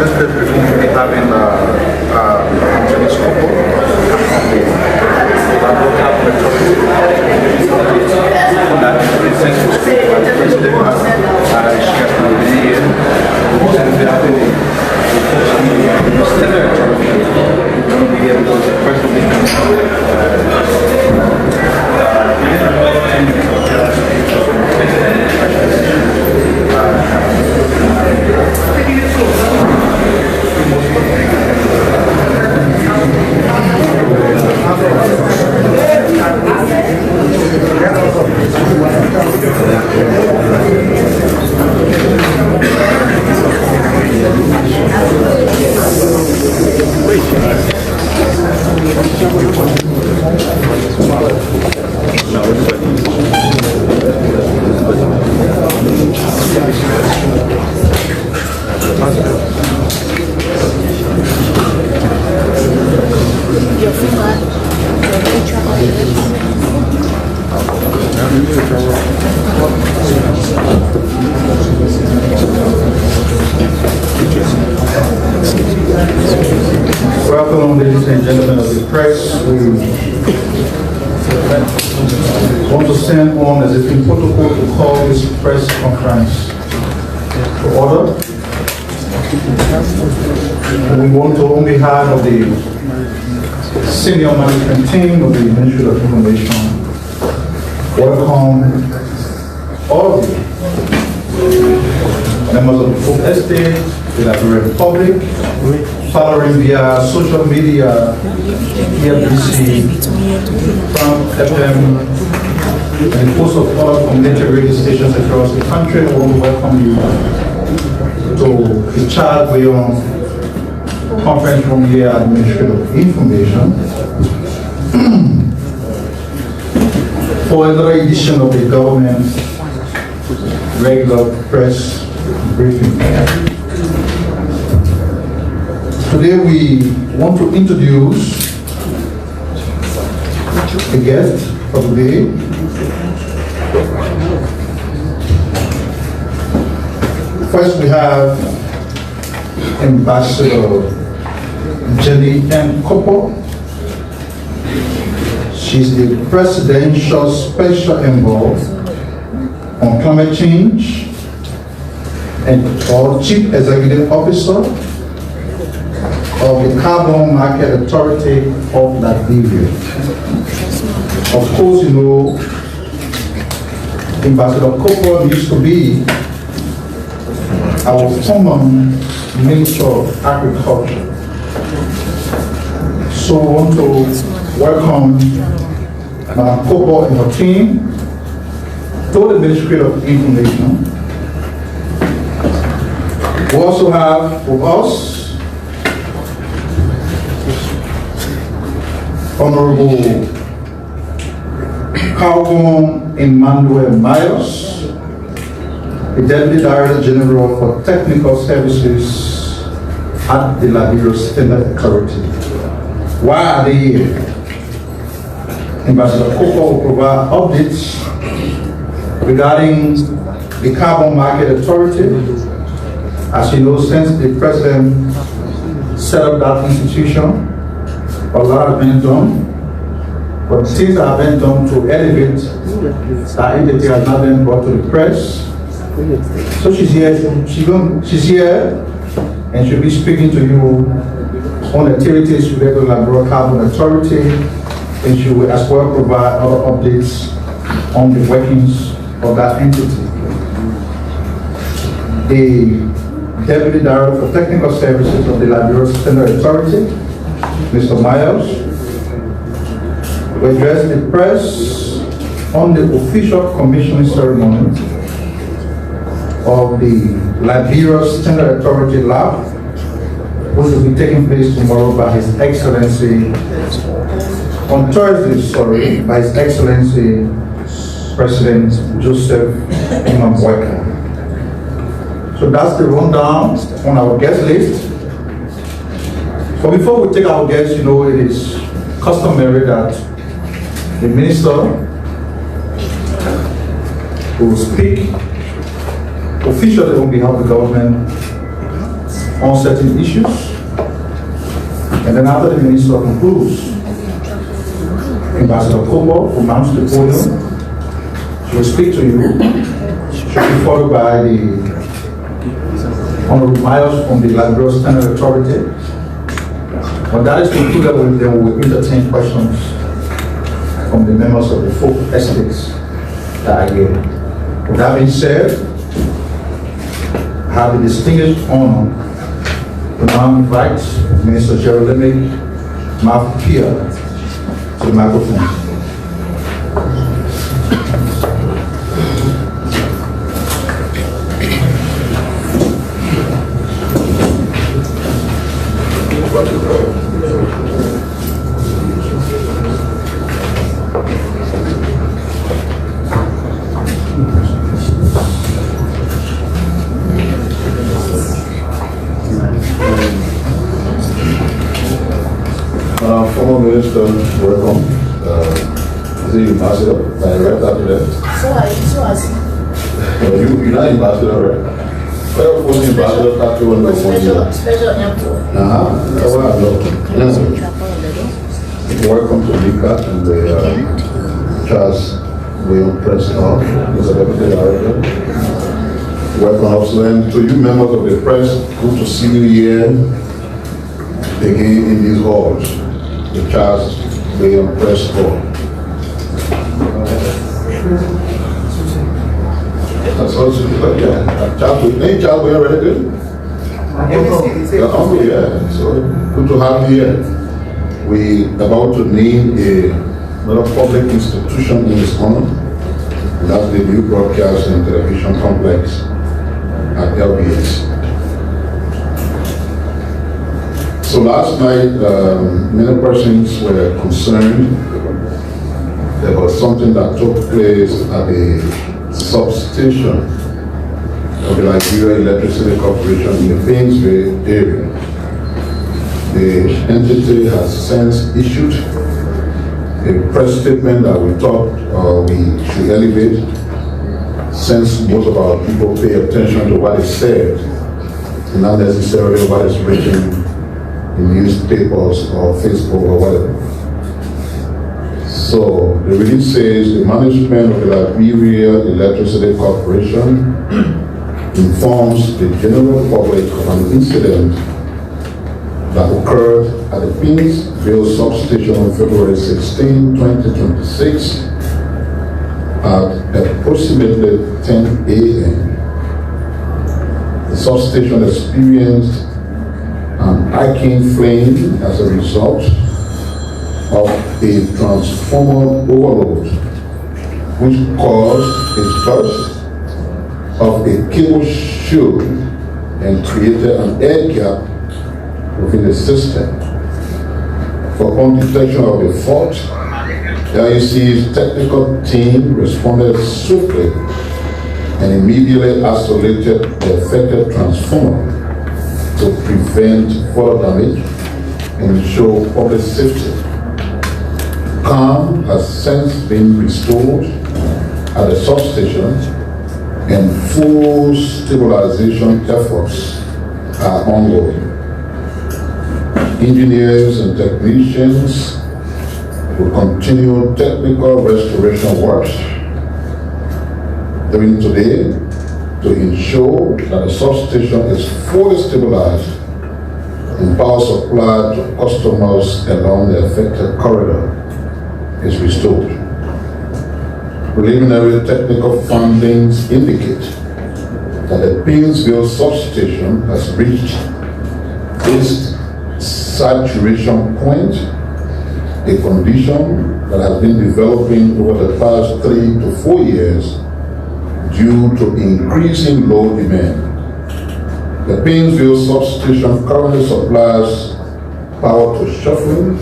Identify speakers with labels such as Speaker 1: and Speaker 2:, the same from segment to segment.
Speaker 1: next step we're going to be having Anthony's couple that since we speak about the president, she has to be here. We're going to be having a standard to be here because the president Welcome, ladies and gentlemen of the press. We want to send on as a in protocol to call this press conference to order. We want to, on behalf of the senior management team of the Ministry of Information, welcome all of you, members of the full estate, the Liberia public, following via social media, EFBC, Frank FM, and a host of other community radio stations across the country. I want to welcome you to the Child Beyond conference room here at the Ministry of Information for another edition of the government regular press briefing. Today we want to introduce the guest of the day. First we have Ambassador Jenny M. Kopo. She's the Presidential Special Envoy on Climate Change and Chief Executive Officer of the Carbon Market Authority of Liberia. Of course, you know, Ambassador Kopo used to be our former Minister of Agriculture. So I want to welcome Madam Kopo and her team to the Ministry of Information. We also have with us Honorable Calvin Emmanuel Myers, the Deputy Director General for Technical Services at the Liberia Standard Authority. Why are they here? Ambassador Kopo will provide updates regarding the Carbon Market Authority. As you know, since the President set up that institution, a lot has been done, but things have been done to elevate that entity has not been brought to the press. So she's here, she's here, and she'll be speaking to you on activities related to the Liberia Carbon Authority, and she will as well provide other updates on the workings of that entity. The Deputy Director for Technical Services of the Liberia Standard Authority, Mr. Myers, will address the press on the official commissioning ceremony of the Liberia Standard Authority Lab, which will be taking place tomorrow by His Excellency, on Thursday, by His Excellency President Joseph Imam Boyka. So that's the rundown on our guest list. But before we take our guests, you know, it is customary that the minister will speak officially on behalf of the government on certain issues. And then after the minister concludes, Ambassador Kobo will mount the podium. She will speak to you. She will be followed by the Honorable Miles from the Liberia Standard Authority. When that is concluded, then we will entertain questions from the members of the folk estates that are here. With that being said, I have the distinguished honor to now invite Minister Jeremy Mafia to the microphone.
Speaker 2: Former Minister, welcome. The Ambassador, direct after that. You're not Ambassador, right? Well, of course, Ambassador, after one of
Speaker 3: Special envoy.
Speaker 2: Welcome to Lika and the Charles William Press Hall. Mr. Deputy Director. Welcome also, and to you members of the press, good to see you here again in these halls. The Charles William Press Hall. That's also Charles William already good? Yeah, so good to have you here. We about to name another public institution in his honor. That's the new broadcast and television complex at LBS. So last night, many persons were concerned about something that took place at the substation of the Liberia Electricity Corporation in the Painesville area. The entity has since issued a press statement that we thought we should elevate, since most of our people pay attention to what is said and not necessarily what is written in newspapers or Facebook or whatever. So the release says the management of the Liberia Electricity Corporation informs the general public of an incident that occurred at the Painesville substation on February 16, 2026 at approximately 10 a.m. The substation experienced an arcing flame as a result of a transformer overload, which caused a burst of a cable shoe and created an air gap within the system. For prompt detection of the fault, the IEC's technical team responded swiftly and immediately isolated the affected transformer to prevent further damage and ensure public safety. Calm has since been restored at the substation and full stabilization efforts are ongoing. Engineers and technicians will continue technical restoration works during today to ensure that the substation is fully stabilized and power supply to customers along the affected corridor is restored. Preliminary technical findings indicate that the Painesville substation has reached its saturation point, a condition that has been developing over the past 3 to 4 years due to increasing load demand. The Painesville substation currently supplies power to Shuffling,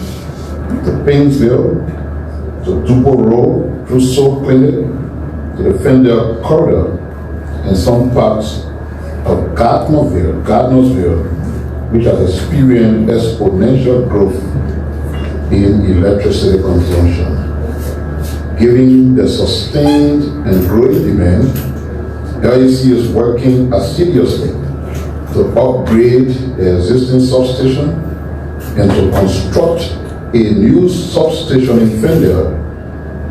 Speaker 2: to Painesville, to Dupo Road, through Soul Clinic, to the Fender Corridor, and some parts of Gardnersville, which has experienced exponential growth in electricity consumption. Given the sustained and growing demand, the IEC is working assiduously to upgrade the existing substation and to construct a new substation in Fendel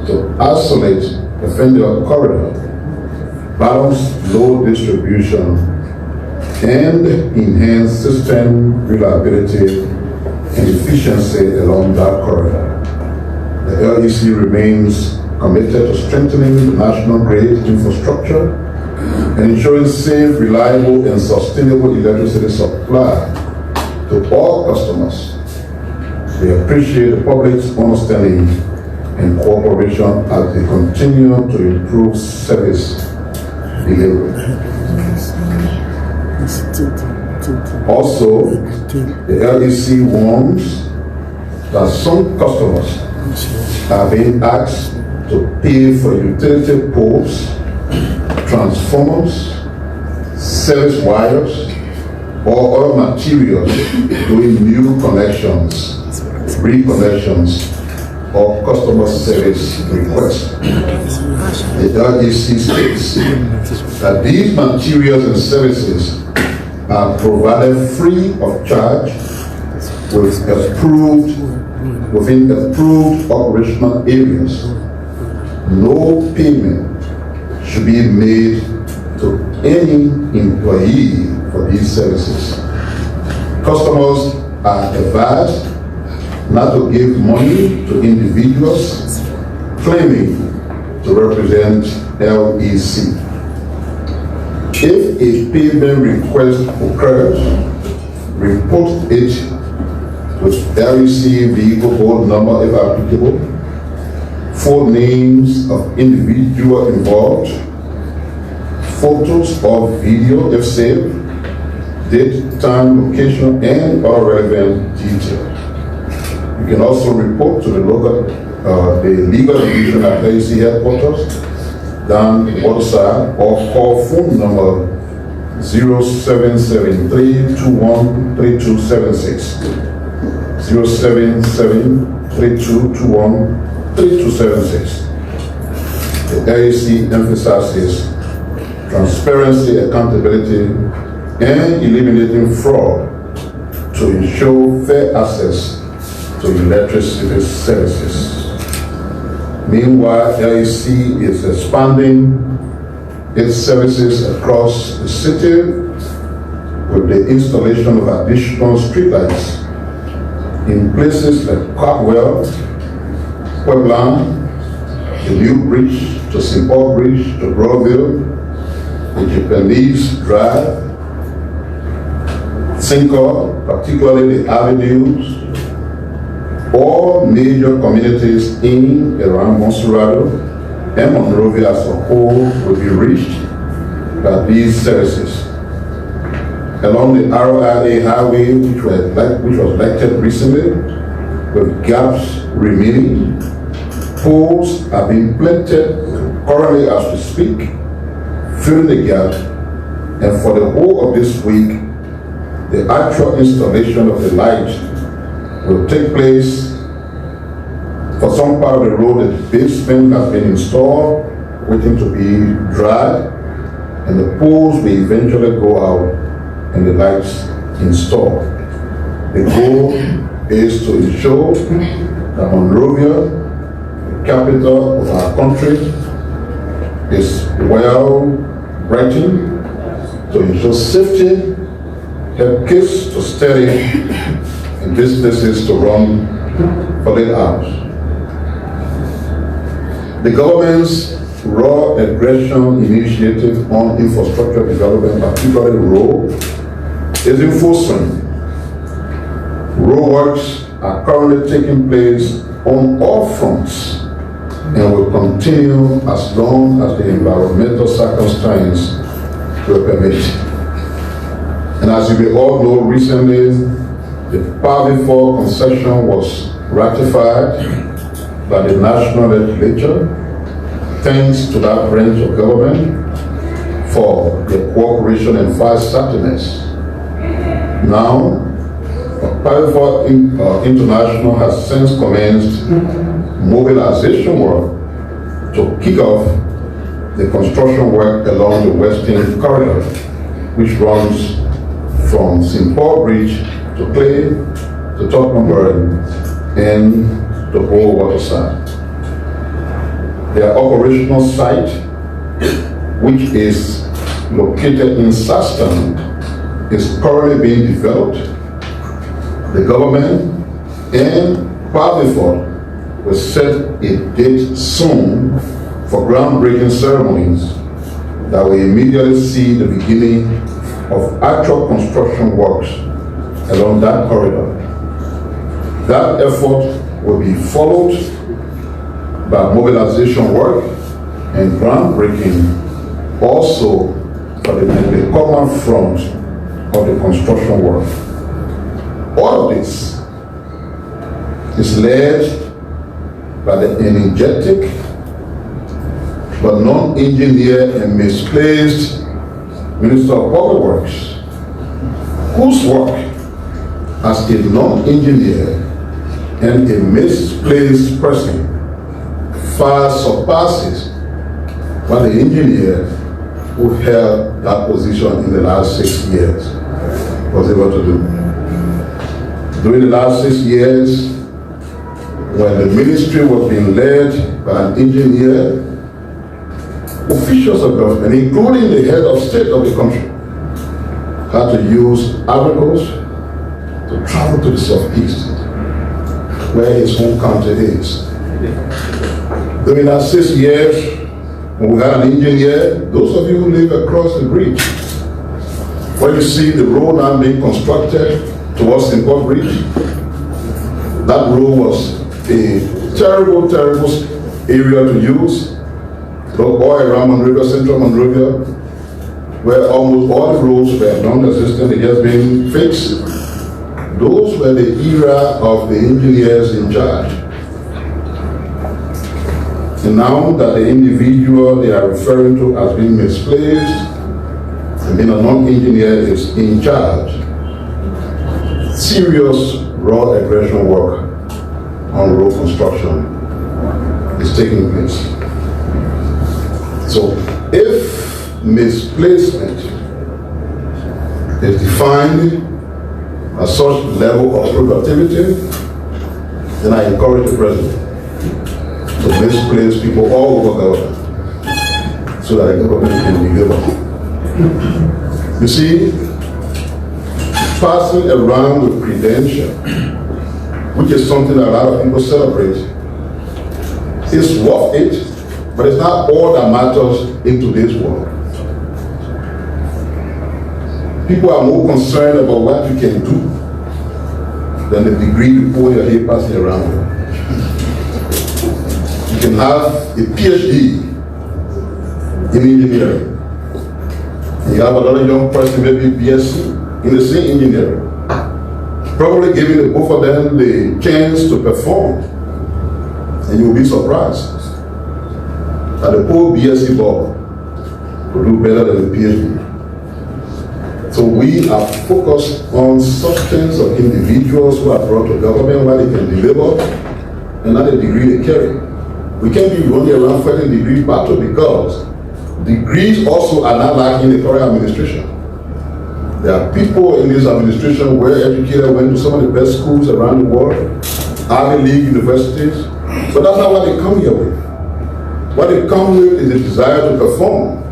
Speaker 2: to isolate the Fendel corridor, balance load distribution, and enhance system reliability and efficiency along that corridor. The LEC remains committed to strengthening the national grid infrastructure and ensuring safe, reliable, and sustainable electricity supply to all customers. We appreciate the public's understanding and cooperation as they continue to improve service delivery. Also, the LEC warns that some customers are being asked to pay for utility poles, transformers, service wires, or other materials doing new connections, reconnections, or customer service requests. The LEC states that these materials and services are provided free of charge within approved operational areas. No payment should be made to any employee for these services. Customers are advised not to give money to individuals claiming to represent LEC. If a payment request occurs, report it with LEC vehicle board number if applicable, full names of individual involved, photos or video if saved, date, time, location, and other relevant details. You can also report to the legal division at LEC headquarters down the other side, or call phone number 0773-213276. 0773-213276. The LEC emphasizes transparency, accountability, and eliminating fraud to ensure fair access to electricity services. Meanwhile, LEC is expanding its services across the city with the installation of additional streetlights in places like Copwell, Puebla, the New Bridge to St. Paul Bridge to Broadville, the Japanese Drive, Cinco, particularly the avenues. All major communities in and around Monserrado and Monrovia as a whole will be reached by these services. Along the RIA highway, which was lighted recently, with gaps remaining, poles are being planted currently as we speak, filling the gap, and for the whole of this week, the actual installation of the light will take place. For some part of the road, the basement has been installed, waiting to be dried, and the poles will eventually go out and the lights installed. The goal is to ensure that Monrovia, the capital of our country, is well brightened to ensure safety, help kids to study, and businesses to run for late hours. The government's raw aggression initiative on infrastructure development, particularly road, is in full swing. Road works are currently taking place on all fronts and will continue as long as the environmental circumstances will permit. And as you may all know, recently the PAVI4 concession was ratified by the National Legislature, thanks to that branch of government for their cooperation and fast-startedness. Now, PAVI4 International has since commenced mobilization work to kick off the construction work along the Western Corridor, which runs from St. Paul Bridge to Clay to Tottenham Burn and the whole waterside. Their operational site, which is located in Saston, is currently being developed. The government and Parliament will set a date soon for groundbreaking ceremonies that will immediately see the beginning of actual construction works along that corridor. That effort will be followed by mobilization work and groundbreaking also for the common front of the construction work. All of this is led by the energetic but non-engineered and misplaced Minister of Public Works, whose work as a non-engineer and a misplaced person far surpasses what the engineer who held that position in the last 6 years was able to do. During the last 6 years, when the ministry was being led by an engineer, officials of government, including the head of state of the country, had to use articles to travel to the southeast, where his home country is. During that 6 years, when we had an engineer, those of you who live across the bridge, when you see the road now being constructed towards St. Paul Bridge, that road was a terrible, terrible area to use. All around Monrovia, central Monrovia, where almost all the roads were non-existent, they just been fixed. Those were the era of the engineers in charge. And now that the individual they are referring to as being misplaced, and being a non-engineer is in charge, serious raw aggression work on road construction is taking place. So if misplacement is defined as such level of productivity, then I encourage the president to misplace people all over government so that the government can deliver. You see, passing around with credential, which is something that a lot of people celebrate, is worth it, but it's not all that matters in today's world. People are more concerned about what you can do than the degree you pull your hair passing around with. You can have a PhD in engineering, and you have another young person, maybe BSc in the same engineering, probably giving the both of them the chance to perform, and you will be surprised that the whole BSc board will do better than the PhD. So we are focused on substance of individuals who are brought to government, what they can deliver, and not the degree they carry. We can't be running around fighting degree battle because degrees also are not lacking in the current administration. There are people in this administration well educated, went to some of the best schools around the world, Ivy League universities, but that's not what they come here with. What they come with is a desire to perform.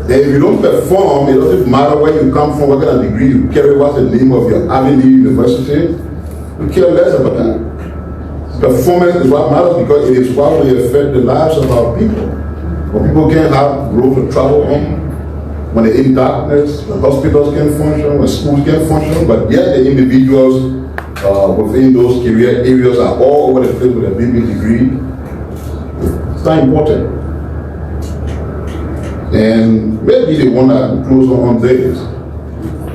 Speaker 2: And if you don't perform, it doesn't matter where you come from, what kind of degree you carry, what's the name of your Ivy League university. We care less about that. Performance is what matters because it is what will affect the lives of our people. When people can't have road to travel on, when they're in darkness, when hospitals can't function, when schools can't function, but yet the individuals within those career areas are all over the place with a BB degree. It's not important. And maybe they want to close on this,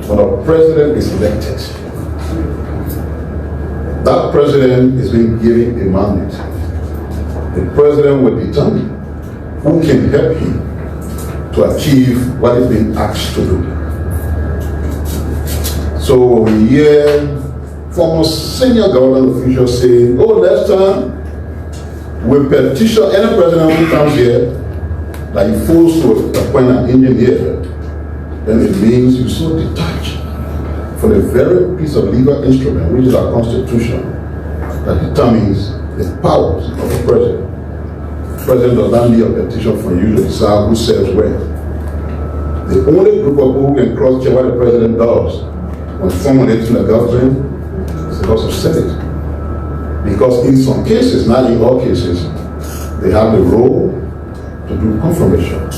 Speaker 2: but a president is elected. That president is being given a mandate. The president will determine who can help him to achieve what is being asked to do. So we hear former senior government officials saying, oh, next time we petition any president who comes here that he forced to appoint an engineer, then it means you're so detached for the very piece of legal instrument, which is our Constitution, that determines the powers of the president. The president does not need a petition from you to decide who serves where. The only group of people who can cross-check what the president does when formulating the government is the House of Senate. Because in some cases, not in all cases, they have the role to do confirmation.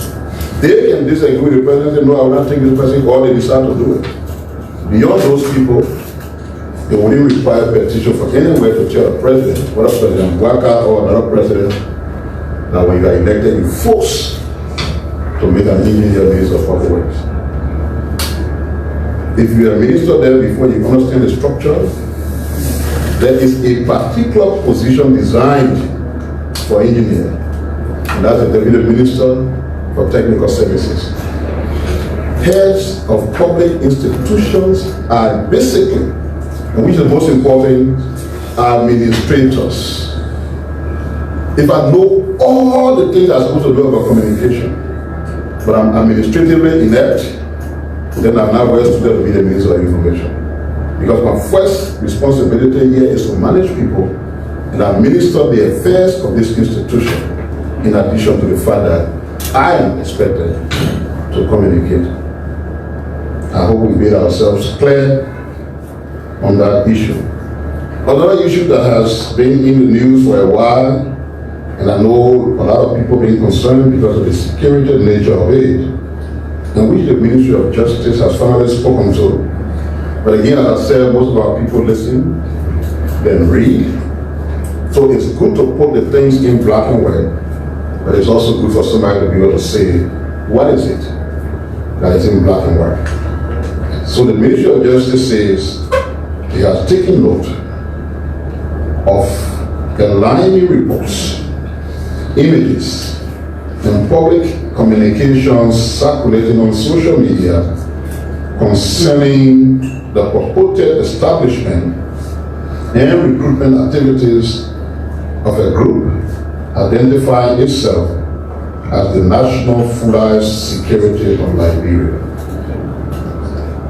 Speaker 2: They can disagree with the president and no, I will not take this person, or they decide to do it. Beyond those people, they wouldn't require a petition for anywhere to tell the president, whether President Waka or another president, that when you are elected, you force to make an engineer minister of public works. If you are a minister there before you understand the structure, there is a particular position designed for engineer, and that's the Deputy Minister for Technical Services. Heads of public institutions are basically, and which is most important, administrators. If I know all the things I'm supposed to do about communication, but I'm administratively inept, then I'm not well suited to be the Minister of Information. Because my first responsibility here is to manage people and administer the affairs of this institution, in addition to the fact that I am expected to communicate. I hope we made ourselves clear on that issue. Another issue that has been in the news for a while, and I know a lot of people being concerned because of the security nature of it, and which the Ministry of Justice has finally spoken to. But again, as I said, most of our people listen, then read. So it's good to put the things in black and white, but it's also good for somebody to be able to say, what is it that is in black and white? So the Ministry of Justice says he has taken note of alarming reports, images, and public communications circulating on social media concerning the purported establishment and recruitment activities of a group identifying itself as the National Flag Security of Liberia.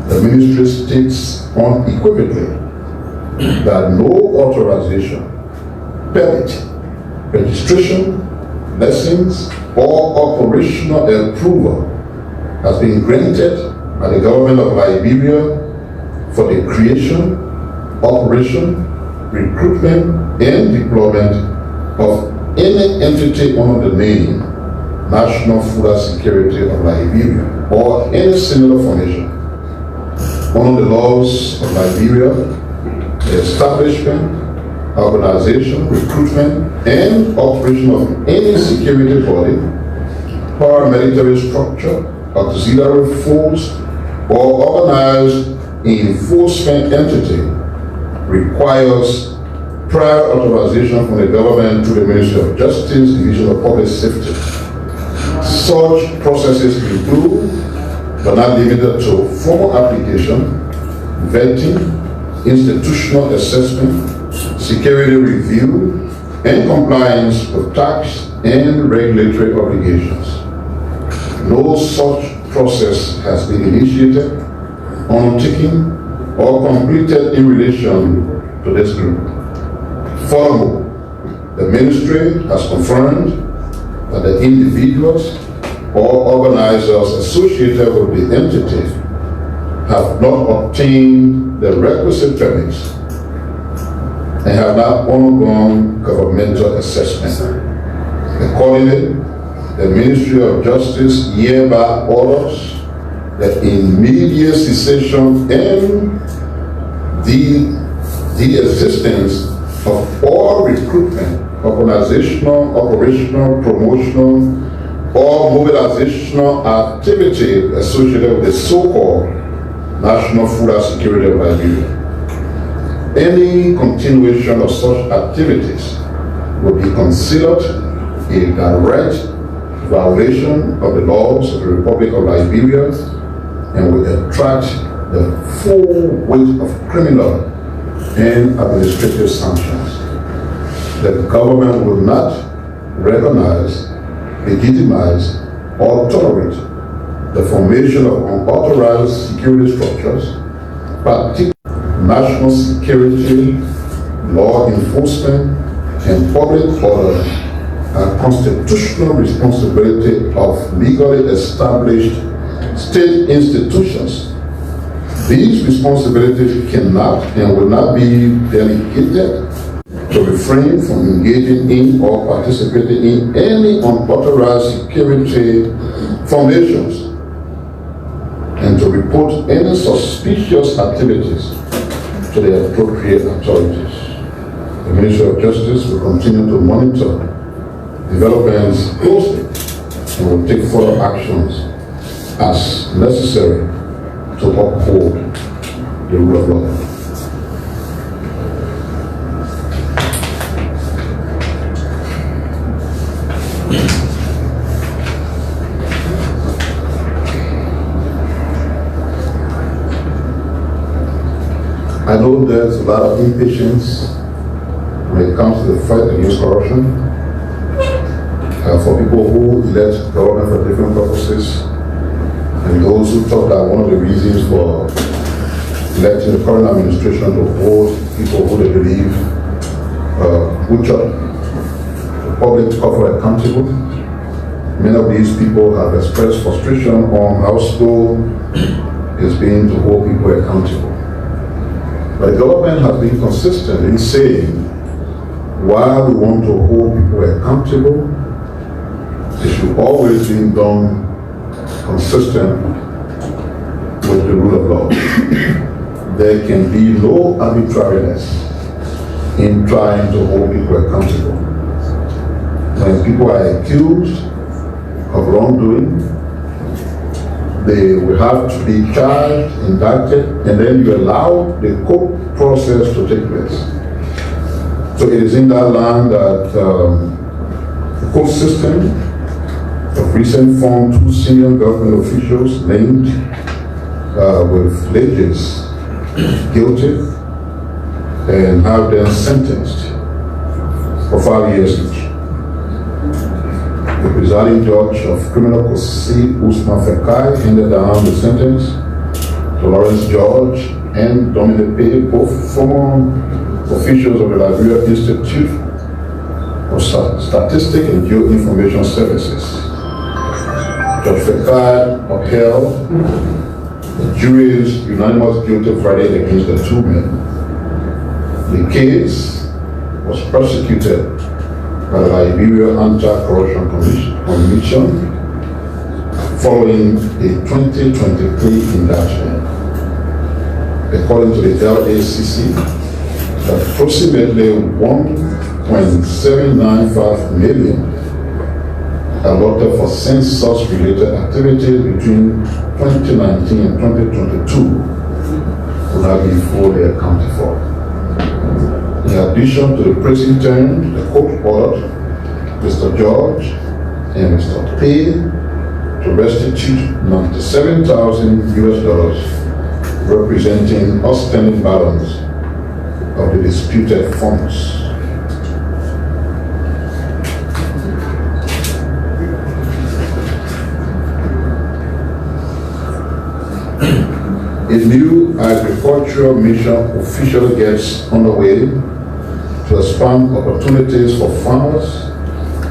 Speaker 2: The ministry states unequivocally that no authorization, permit, registration, license, or operational approval has been granted by the government of Liberia for the creation, operation, recruitment, and deployment of any entity under the name National Food Security of Liberia or any similar formation. Under the laws of Liberia, the establishment, organization, recruitment, and operation of any security body, paramilitary structure, auxiliary force, or organized enforcement entity requires prior authorization from the government to the Ministry of Justice, Division of Public Safety. Such processes include, but not limited to, formal application, vetting, institutional assessment, security review, and compliance with tax and regulatory obligations. No such process has been initiated, undertaken, or completed in relation to this group. Furthermore, the ministry has confirmed that the individuals or organizers associated with the entity have not obtained the requisite permits and have not undergone governmental assessment. Accordingly, the Ministry of Justice hereby orders the immediate cessation and the existence of all recruitment, organizational, operational, promotional, or mobilizational activity associated with the so-called National Food Security of Liberia. Any continuation of such activities will be considered a direct violation of the laws of the Republic of Liberia and will attract the full weight of criminal and administrative sanctions. The government will not recognize, legitimize, or tolerate the formation of unauthorized security structures, particularly national security, law enforcement, and public order are constitutional responsibility of legally established state institutions. These responsibilities cannot and will not be delegated to refrain from engaging in or participating in any unauthorized security formations and to report any suspicious activities to the appropriate authorities. The Ministry of Justice will continue to monitor developments closely and will take further actions as necessary to uphold the rule of law. I know there's a lot of impatience when it comes to the fight against corruption. For people who elect government for different purposes, and those who thought that one of the reasons for electing the current administration to hold people who they believe butcher the public to cover accountable. Many of these people have expressed frustration on how slow it's been to hold people accountable. But the government has been consistent in saying, while we want to hold people accountable, it should always be done consistent with the rule of law. There can be no arbitrariness in trying to hold people accountable. When people are accused of wrongdoing, they will have to be charged, indicted, and then you allow the court process to take place. So it is in that line that the court system of recent formed 2 senior government officials named with allegations guilty and have them sentenced for 5 years each. The presiding judge of criminal proceedings, Usman Fekai, handed down the sentence to Lawrence George and Dominic Pay, both former officials of the Liberia Institute of Statistics and Geoinformation Services. Judge Fekai upheld the jury's unanimous guilty verdict against the 2 men. The case was prosecuted by the Liberia Anti-Corruption Commission following a 2023 indictment. According to the LACC, approximately 1.795 million allotted for census-related activities between 2019 and 2022 will now be fully accounted for. In addition to the prison term, the court ordered Mr. George and Mr. Pay to restitute $97,000 representing outstanding balance of the disputed funds. A new agricultural mission officially gets underway to expand opportunities for farmers,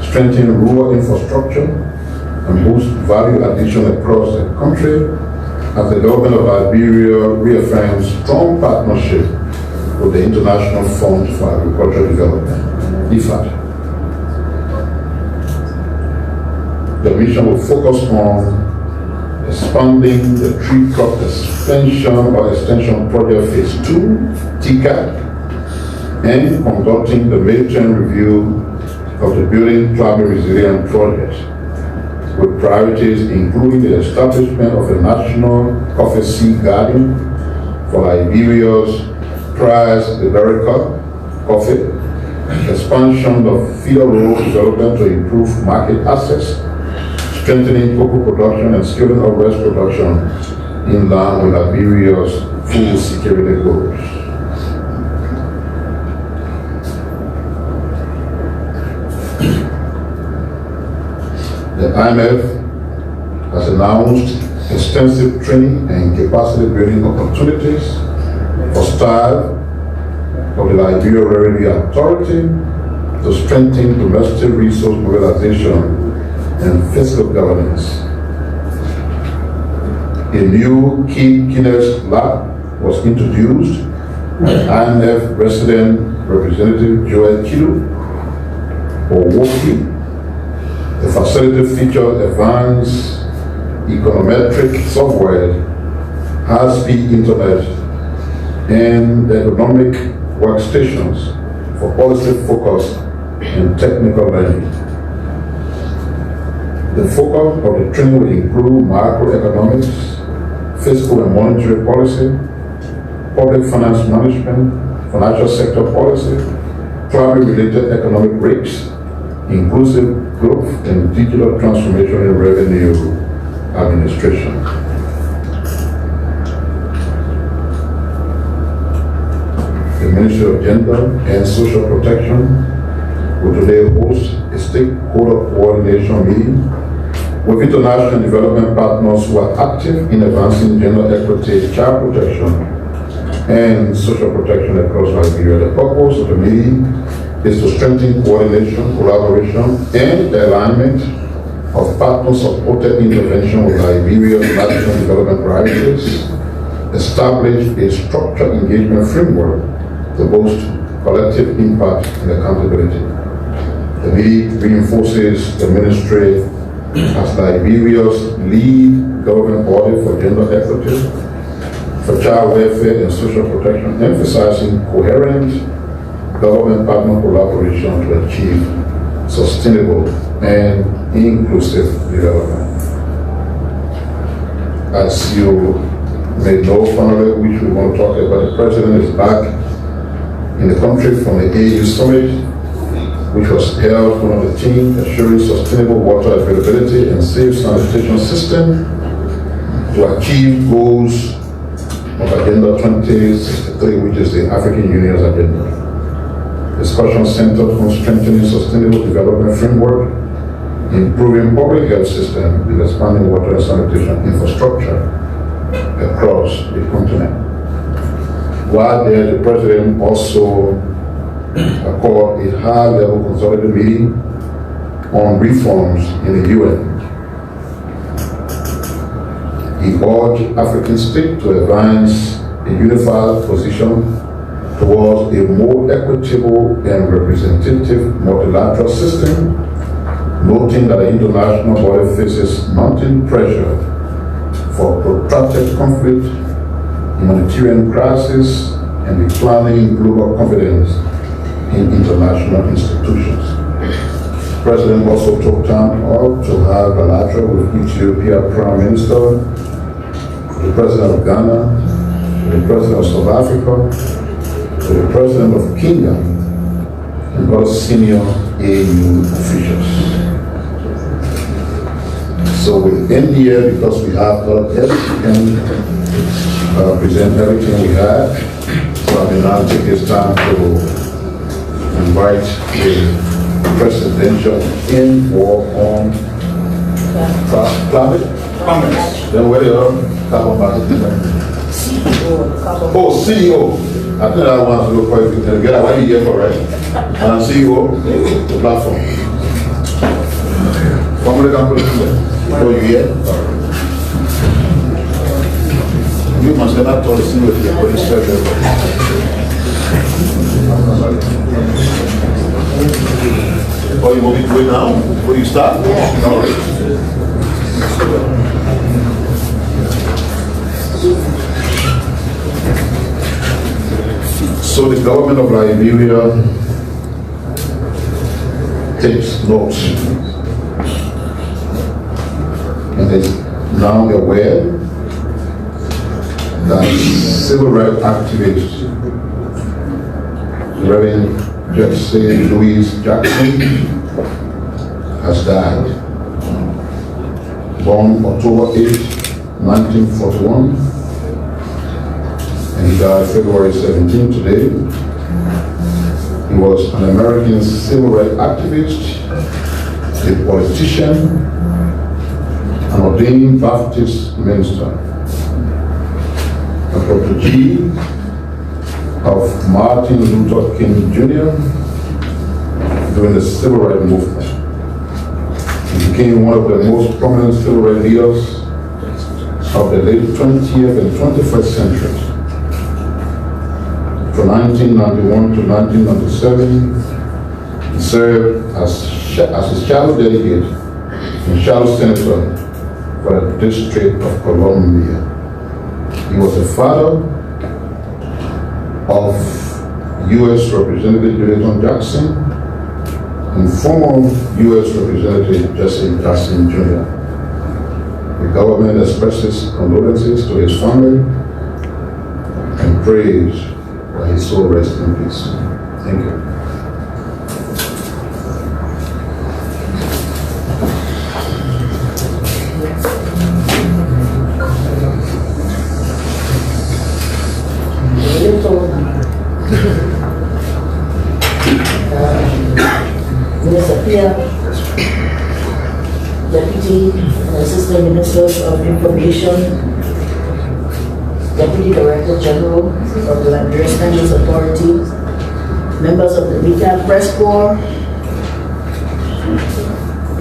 Speaker 2: strengthen rural infrastructure, and boost value addition across the country as the government of Liberia reaffirms strong partnership with the International Fund for Agricultural Development, IFAD. The mission will focus on expanding the tree crop extension project phase 2, TCAD, and conducting the midterm review of the Building Climate Resilient project, with priorities including the establishment of a national coffee seed garden for Liberia's prized Liberica coffee, expansion of feeder road development to improve market access, strengthening cocoa production and scaling up rice production in line with Liberia's food security goals. The IMF has announced extensive training and capacity building opportunities staff of the Liberia Revenue Authority to strengthen domestic resource mobilization and fiscal governance. A new key Guinness lab was introduced by IMF resident Representative Joel Kidu or WOKI. The facility features advanced econometric software, high-speed internet, and economic workstations for policy focus and technical learning. The focus of the training will include macroeconomics, fiscal and monetary policy, public finance management, financial sector policy, climate-related economic risks, inclusive growth, and digital transformation in revenue administration. The Ministry of Gender and Social Protection will today host a stakeholder coordination meeting with international development partners who are active in advancing gender equity, child protection, and social protection across Liberia. The purpose of the meeting is to strengthen coordination, collaboration, and alignment of partner-supported intervention with Liberia's national development priorities, establish a structured engagement framework to boost collective impact and accountability. The meeting reinforces the ministry as Liberia's lead government body for gender equity, for child welfare and social protection, emphasizing coherent government partner collaboration to achieve sustainable and inclusive development. As you may know, finally, which we want to talk about, the President is back in the country from the AU Summit, which was held on the theme assuring sustainable water availability and safe sanitation system to achieve goals of Agenda 2063, which is the African Union's agenda. Discussion centered on strengthening sustainable development framework, improving public health system, and expanding water and sanitation infrastructure across the continent. While there, the President also called a high-level consolidated meeting on reforms in the UN. He urged African states to advance a unified position towards a more equitable and representative multilateral system, noting that the international body faces mounting pressure for protracted conflict, humanitarian crisis, and declining global confidence in international institutions. The President also took time out to have bilateral with Ethiopia Prime Minister, the President of Ghana, the President of South Africa, the President of Kenya, and other senior AU officials. So we end here because we have other guests and present everything we have. So I will now take this time to invite the presidential envoy on climate comments. Then where the carbon market? Oh, CEO. I think I want to look for you. Can get away here for right? And CEO, the platform. One more example. Oh, you here? You must have not told the CEO if you're going to serve Oh, you want me to do it now? Before you start? Yeah. All right. So the government of Liberia takes notes and is now aware that civil rights activist Reverend Jesse Louis Jackson has died. Born October 8, 1941. And he died February 17 today. He was an American civil rights activist, a politician, an ordained Baptist minister. And Dr. G of Martin Luther King Jr. during the Civil Rights Movement. He became one of the most prominent civil rights leaders of the late 20th and 21st centuries. From 1991 to 1997, he served as a shadow delegate and shadow senator for the District of Columbia. He was the father of U.S. Representative Jonathan Jackson and former U.S. Representative Jesse Jackson Jr. The government expresses condolences to his family and prays that his soul rest in peace. Thank you.
Speaker 3: Minister Pierre, Deputy and Assistant Ministers of Information, Deputy Director General of the Liberia Standards Authority, members of the LICA Press Corps,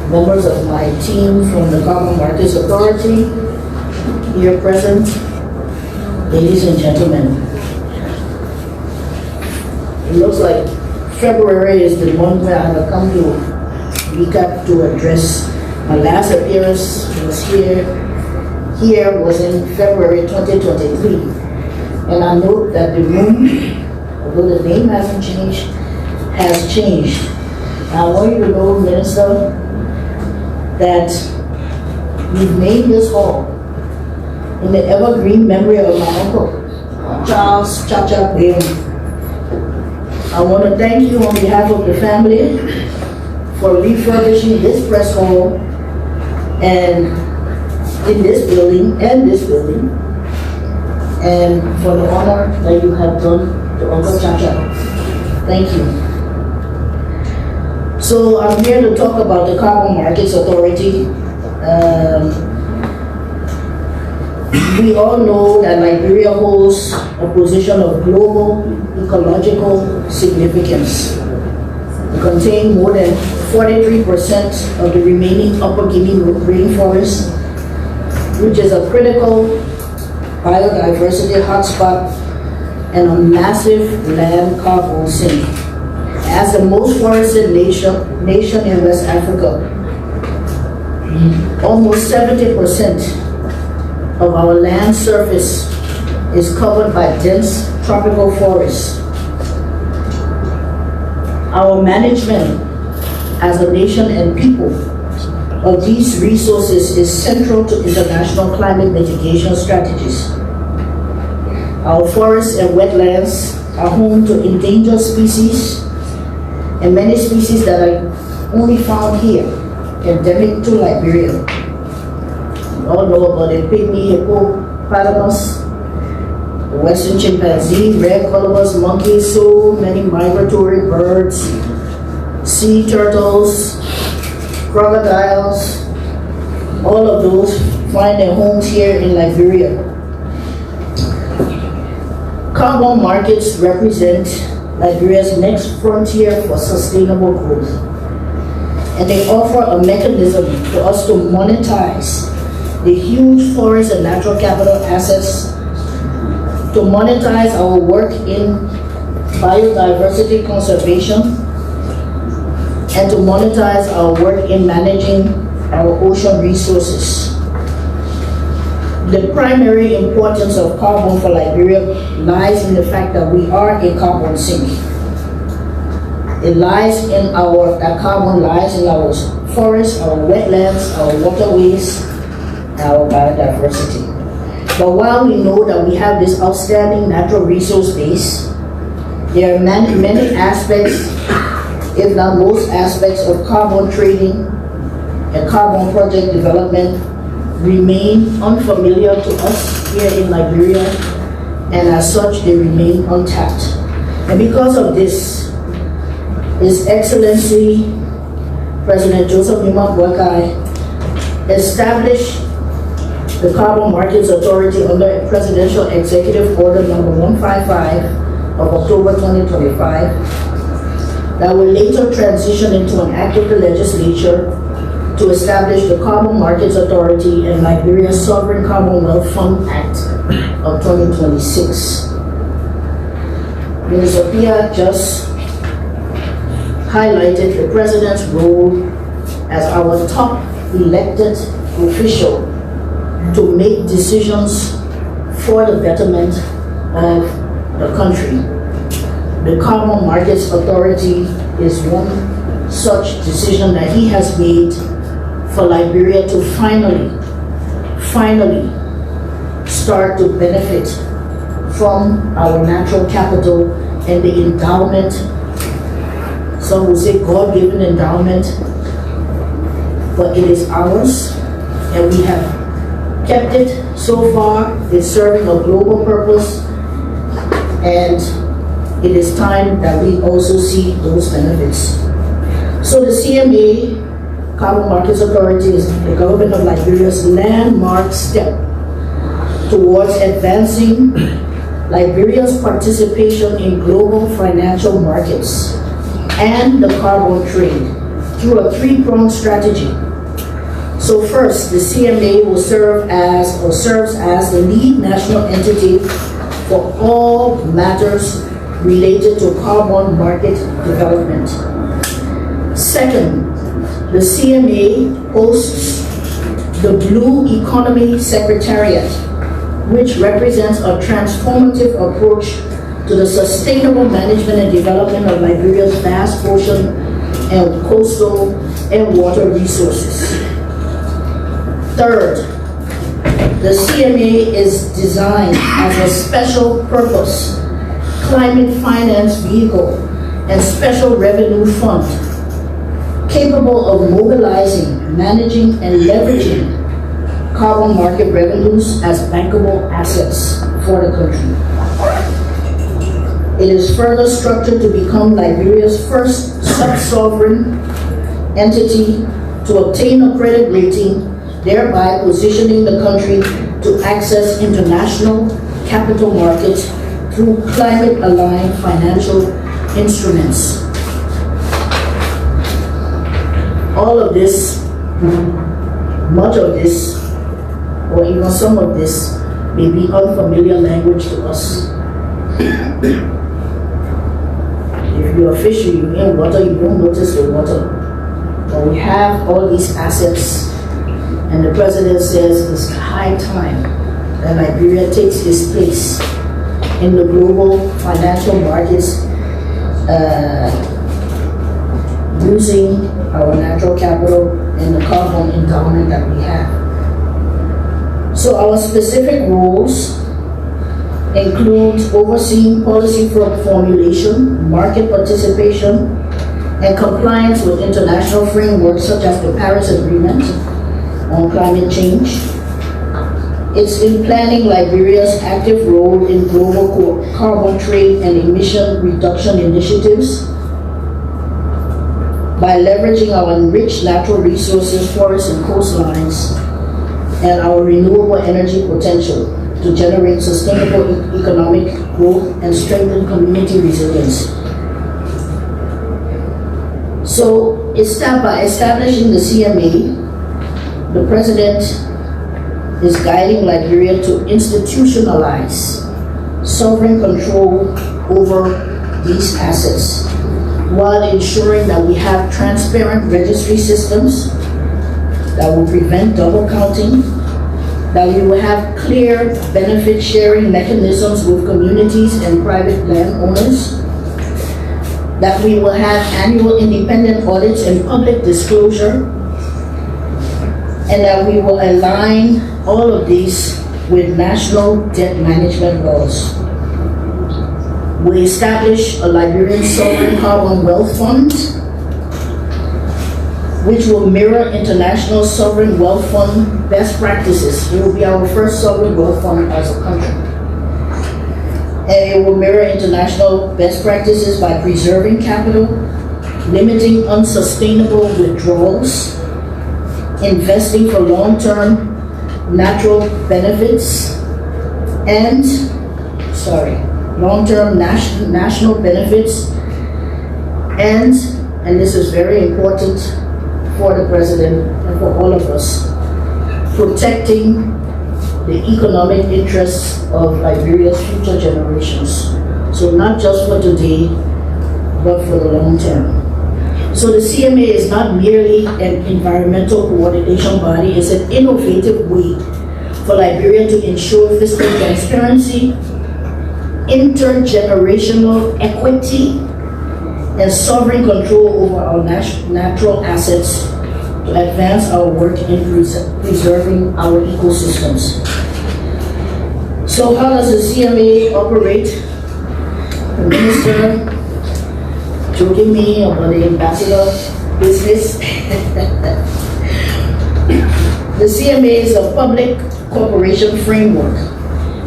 Speaker 3: members of my team from the Carbon Markets Authority, here present, ladies and gentlemen. It looks like February is the month where I have come to recap to address my last appearance was here was in February 2023. And I note that the room, although the name hasn't changed, has changed. I want you to know, Minister, that we've named this hall in the evergreen memory of my uncle, Charles Chacha Bailey. I want to thank you on behalf of the family for refurbishing this press hall and in this building and for the honor that you have done to Uncle Chacha. Thank you. So I'm here to talk about the Carbon Markets Authority. We all know that Liberia holds a position of global ecological significance. We contain more than 43% of the remaining Upper Guinea rainforest, which is a critical biodiversity hotspot and a massive land carbon sink. As the most forested nation in West Africa, almost 70% of our land surface is covered by dense tropical forests. Our management as a nation and people of these resources is central to international climate mitigation strategies. Our forests and wetlands are home to endangered species and many species that are only found here, endemic to Liberia. We all know about the pygmy hippopotamus, the western chimpanzee, red colobus monkey, so many migratory birds, sea turtles, crocodiles, all of those find their homes here in Liberia. Carbon markets represent Liberia's next frontier for sustainable growth, and they offer a mechanism for us to monetize the huge forest and natural capital assets, to monetize our work in biodiversity conservation, and to monetize our work in managing our ocean resources. The primary importance of carbon for Liberia lies in the fact that we are a carbon sink. Carbon lies in our forests, our wetlands, our waterways, our biodiversity. But while we know that we have this outstanding natural resource base, there are many aspects, if not most aspects, of carbon trading and carbon project development remain unfamiliar to us here in Liberia, and as such they remain untapped. And because of this, His Excellency President Joseph Numa Boakai established the Carbon Markets Authority under Presidential Executive Order number 155 of October 2025 that will later transition into an act of the legislature to establish the Carbon Markets Authority and Liberia's Sovereign Commonwealth Fund Act of 2026. Minister Pia just highlighted the President's role as our top elected official to make decisions for the betterment of the country. The Carbon Markets Authority is one such decision that he has made for Liberia to finally start to benefit from our natural capital and the endowment. Some will say God-given endowment, but it is ours, and we have kept it so far. It's serving a global purpose, and it is time that we also see those benefits. So the CMA, Carbon Markets Authority, is the government of Liberia's landmark step towards advancing Liberia's participation in global financial markets and the carbon trade through a three-pronged strategy. So first, the CMA will serves as the lead national entity for all matters related to carbon market development. Second, the CMA hosts the Blue Economy Secretariat, which represents a transformative approach to the sustainable management and development of Liberia's vast ocean and coastal and water resources. Third, the CMA is designed as a special purpose climate finance vehicle and special revenue fund capable of mobilizing, managing, and leveraging carbon market revenues as bankable assets for the country. It is further structured to become Liberia's first sub-sovereign entity to obtain a credit rating, thereby positioning the country to access international capital markets through climate-aligned financial instruments. All of this, much of this, or even some of this, may be unfamiliar language to us. If you're a fisher, you're in water, you don't notice the water. But we have all these assets, and the President says it's high time that Liberia takes its place in the global financial markets, using our natural capital and the carbon endowment that we have. So our specific roles include overseeing policy formulation, market participation, and compliance with international frameworks such as the Paris Agreement on climate change. It's in planning Liberia's active role in global carbon trade and emission reduction initiatives by leveraging our enriched natural resources, forests and coastlines, and our renewable energy potential to generate sustainable economic growth and strengthen community resilience. So, by establishing the CMA, the President is guiding Liberia to institutionalize sovereign control over these assets, while ensuring that we have transparent registry systems that will prevent double counting, that we will have clear benefit sharing mechanisms with communities and private landowners, that we will have annual independent audits and public disclosure, and that we will align all of these with national debt management laws. We establish a Liberian Sovereign Commonwealth Fund, which will mirror international sovereign wealth fund best practices. It will be our first sovereign wealth fund as a country. And it will mirror international best practices by preserving capital, limiting unsustainable withdrawals, investing for long-term natural benefits, and long-term national benefits, and this is very important for the president and for all of us, protecting the economic interests of Liberia's future generations. So not just for today, but for the long term. So the CMA is not merely an environmental coordination body, it's an innovative way for Liberia to ensure fiscal transparency, intergenerational equity, and sovereign control over our natural assets to advance our work in preserving our ecosystems. So how does the CMA operate? The minister joking me about the ambassador business. The CMA is a public corporation framework.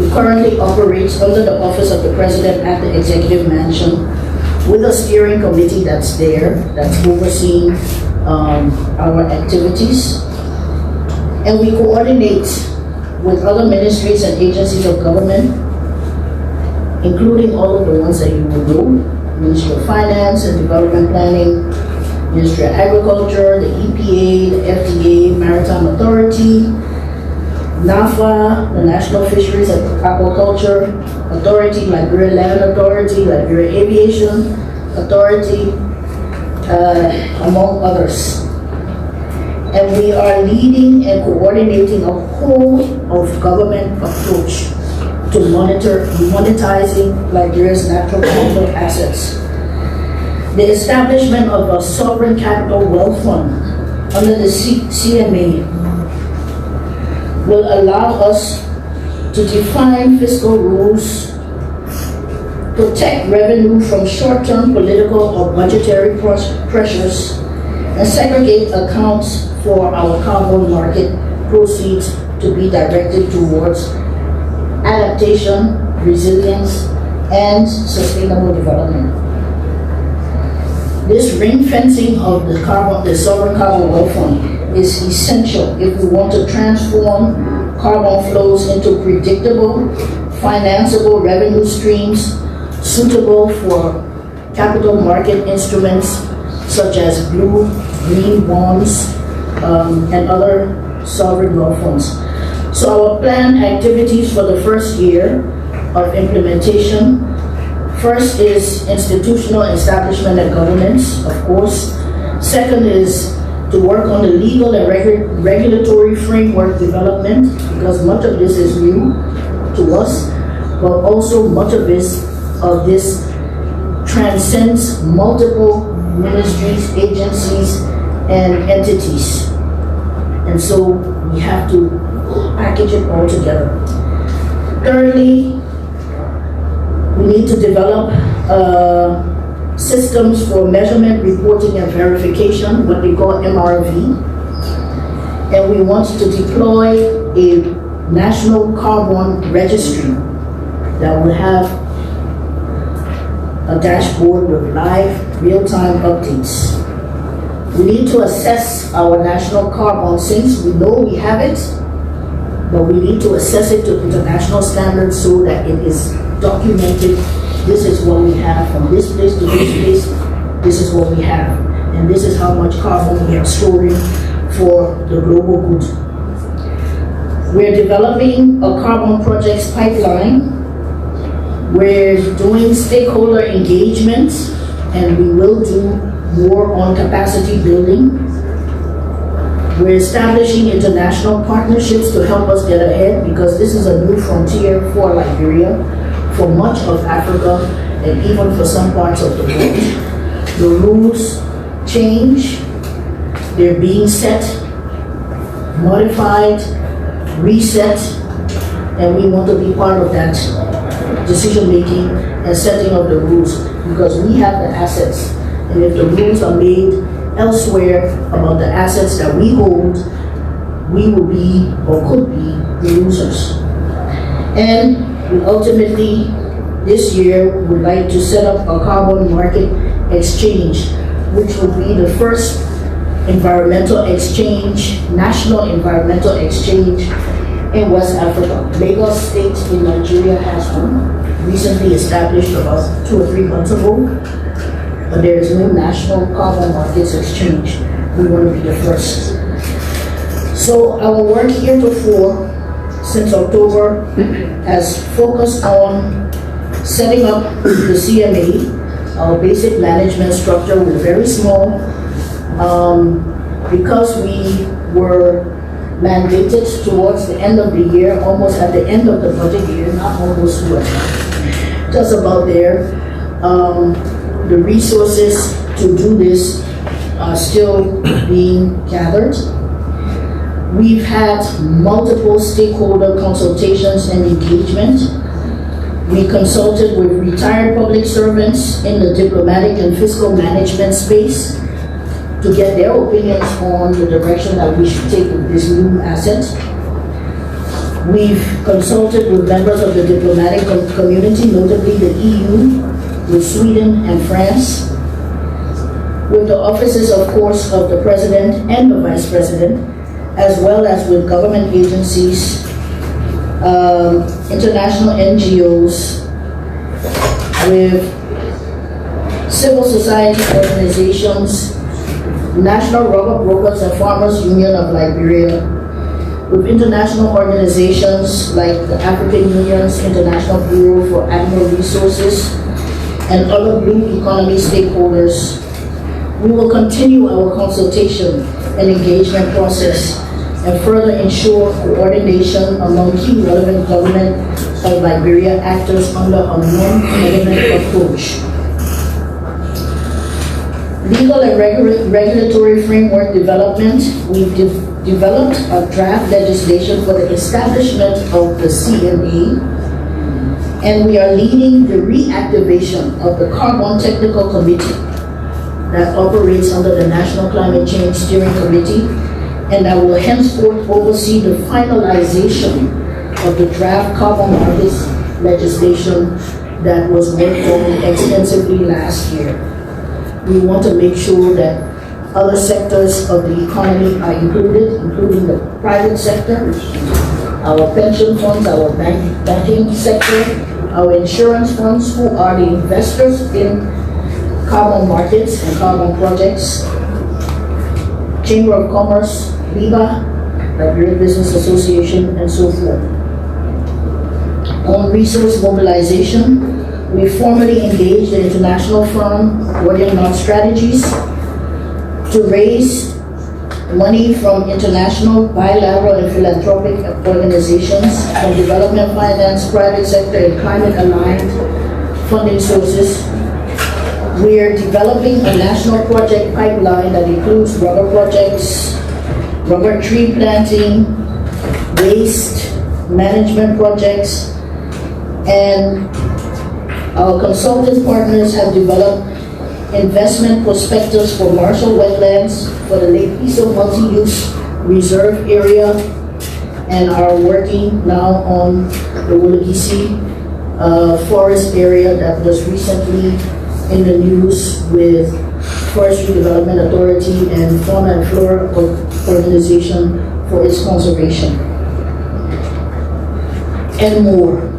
Speaker 3: It currently operates under the office of the president at the executive mansion with a steering committee that's there, that's overseeing our activities. And we coordinate with other ministries and agencies of government, including all of the ones that you will know: Ministry of Finance and Development Planning, Ministry of Agriculture, the EPA, the FDA, Maritime Authority, NAFA, the National Fisheries and Aquaculture Authority, Liberia Land Authority, Liberia Aviation Authority, among others. And we are leading and coordinating a whole of government approach to monetizing Liberia's natural capital assets. The establishment of a sovereign capital wealth fund under the CMA will allow us to define fiscal rules, protect revenue from short-term political or budgetary pressures, and segregate accounts for our carbon market proceeds to be directed towards adaptation, resilience, and sustainable development. This ring fencing of the sovereign carbon wealth fund is essential if we want to transform carbon flows into predictable, financeable revenue streams suitable for capital market instruments such as blue, green bonds, and other sovereign wealth funds. So our planned activities for the first year of implementation: first is institutional establishment and governance, of course. Second is to work on the legal and regulatory framework development, because much of this is new to us, but also much of this transcends multiple ministries, agencies, and entities. And so we have to package it all together. Thirdly, we need to develop systems for measurement, reporting, and verification, what we call MRV. And we want to deploy a national carbon registry that will have a dashboard with live, real-time updates. We need to assess our national carbon sinks. We know we have it, but we need to assess it to international standards so that it is documented. This is what we have from this place to this place. This is what we have. And this is how much carbon we are storing for the global good. We're developing a carbon projects pipeline. We're doing stakeholder engagement, and we will do more on capacity building. We're establishing international partnerships to help us get ahead, because this is a new frontier for Liberia, for much of Africa, and even for some parts of the world. The rules change, they're being set, modified, reset, and we want to be part of that decision making and setting of the rules, because we have the assets. And if the rules are made elsewhere about the assets that we hold, we will be or could be the losers. And we ultimately, this year, would like to set up a carbon market exchange, which would be the first environmental exchange, national environmental exchange in West Africa. Lagos State in Nigeria has one, recently established about 2 or 3 months ago, but there is no national carbon markets exchange. We want to be the first. So our work heretofore since October has focused on setting up the CMA, our basic management structure. We're very small because we were mandated towards the end of the year, almost at the end of the budget year, not almost, but just about there. The resources to do this are still being gathered. We've had multiple stakeholder consultations and engagement. We consulted with retired public servants in the diplomatic and fiscal management space to get their opinions on the direction that we should take with this new asset. We've consulted with members of the diplomatic community, notably the EU, with Sweden and France, with the offices, of course, of the President and the Vice President, as well as with government agencies, international NGOs, with civil society organizations, National Rubber Brokers and Farmers Union of Liberia, with international organizations like the African Union's International Bureau for Animal Resources, and other blue economy stakeholders. We will continue our consultation and engagement process and further ensure coordination among key relevant government of Liberia actors under a non-element approach. Legal and regulatory framework development. We've developed a draft legislation for the establishment of the CMA, and we are leading the reactivation of the Carbon Technical Committee that operates under the National Climate Change Steering Committee, and that will henceforth oversee the finalization of the draft carbon markets legislation that was worked on extensively last year. We want to make sure that other sectors of the economy are included, including the private sector, our pension funds, our banking sector, our insurance funds, who are the investors in carbon markets and carbon projects, Chamber of Commerce, LIBA, Liberia Business Association, and so forth. On resource mobilization, we formally engaged the international firm, Guardian Knot Strategies, to raise money from international, bilateral, and philanthropic organizations, from development finance, private sector, and climate-aligned funding sources. We are developing a national project pipeline that includes rubber projects, rubber tree planting, waste management projects, and our consultant partners have developed investment prospectus for Marshall Wetlands, for the Lake Piso Multi-Use Reserve Area, and are working now on the Wologisi forest area that was recently in the news with Forestry Development Authority and Fauna and Flora Organization for its conservation. And more.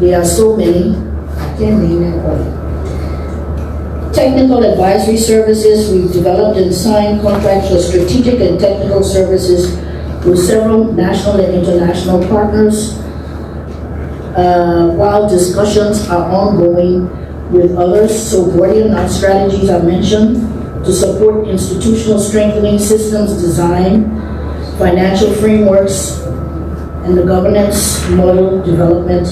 Speaker 3: There are so many, I can't name them all. Technical advisory services. We've developed and signed contracts for strategic and technical services with several national and international partners, while discussions are ongoing with others. So Guardian Knot Strategies are mentioned to support institutional strengthening, systems design, financial frameworks, and the governance model development,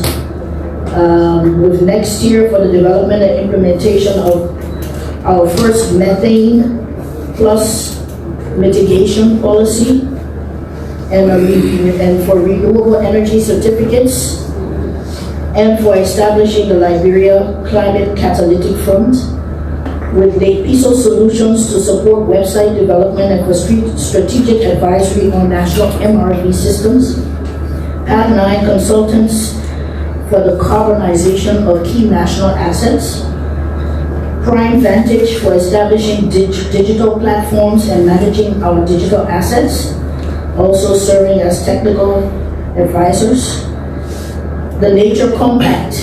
Speaker 3: with next year for the development and implementation of our first methane plus mitigation policy, and for renewable energy certificates, and for establishing the Liberia Climate Catalytic Fund, with Lake Piso Solutions to support website development and for strategic advisory on national MRV systems, Pad 9 consultants for the carbonization of key national assets, Prime Vantage for establishing digital platforms and managing our digital assets, also serving as technical advisors. The Nature Compact,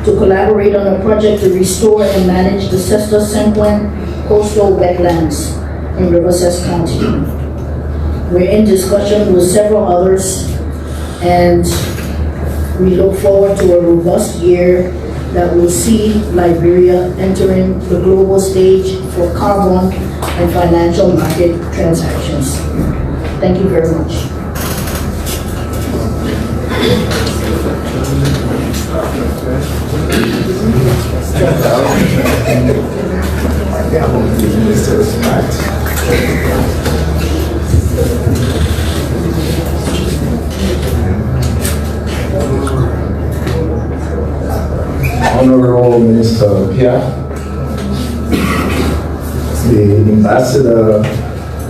Speaker 3: to collaborate on a project to restore and manage the Sesta-Semquin coastal wetlands in Riverside County. We're in discussion with several others, and we look forward to a robust year that will see Liberia entering the global stage for carbon and financial market transactions. Thank you very much.
Speaker 4: Honorable Minister Pierre, the Ambassador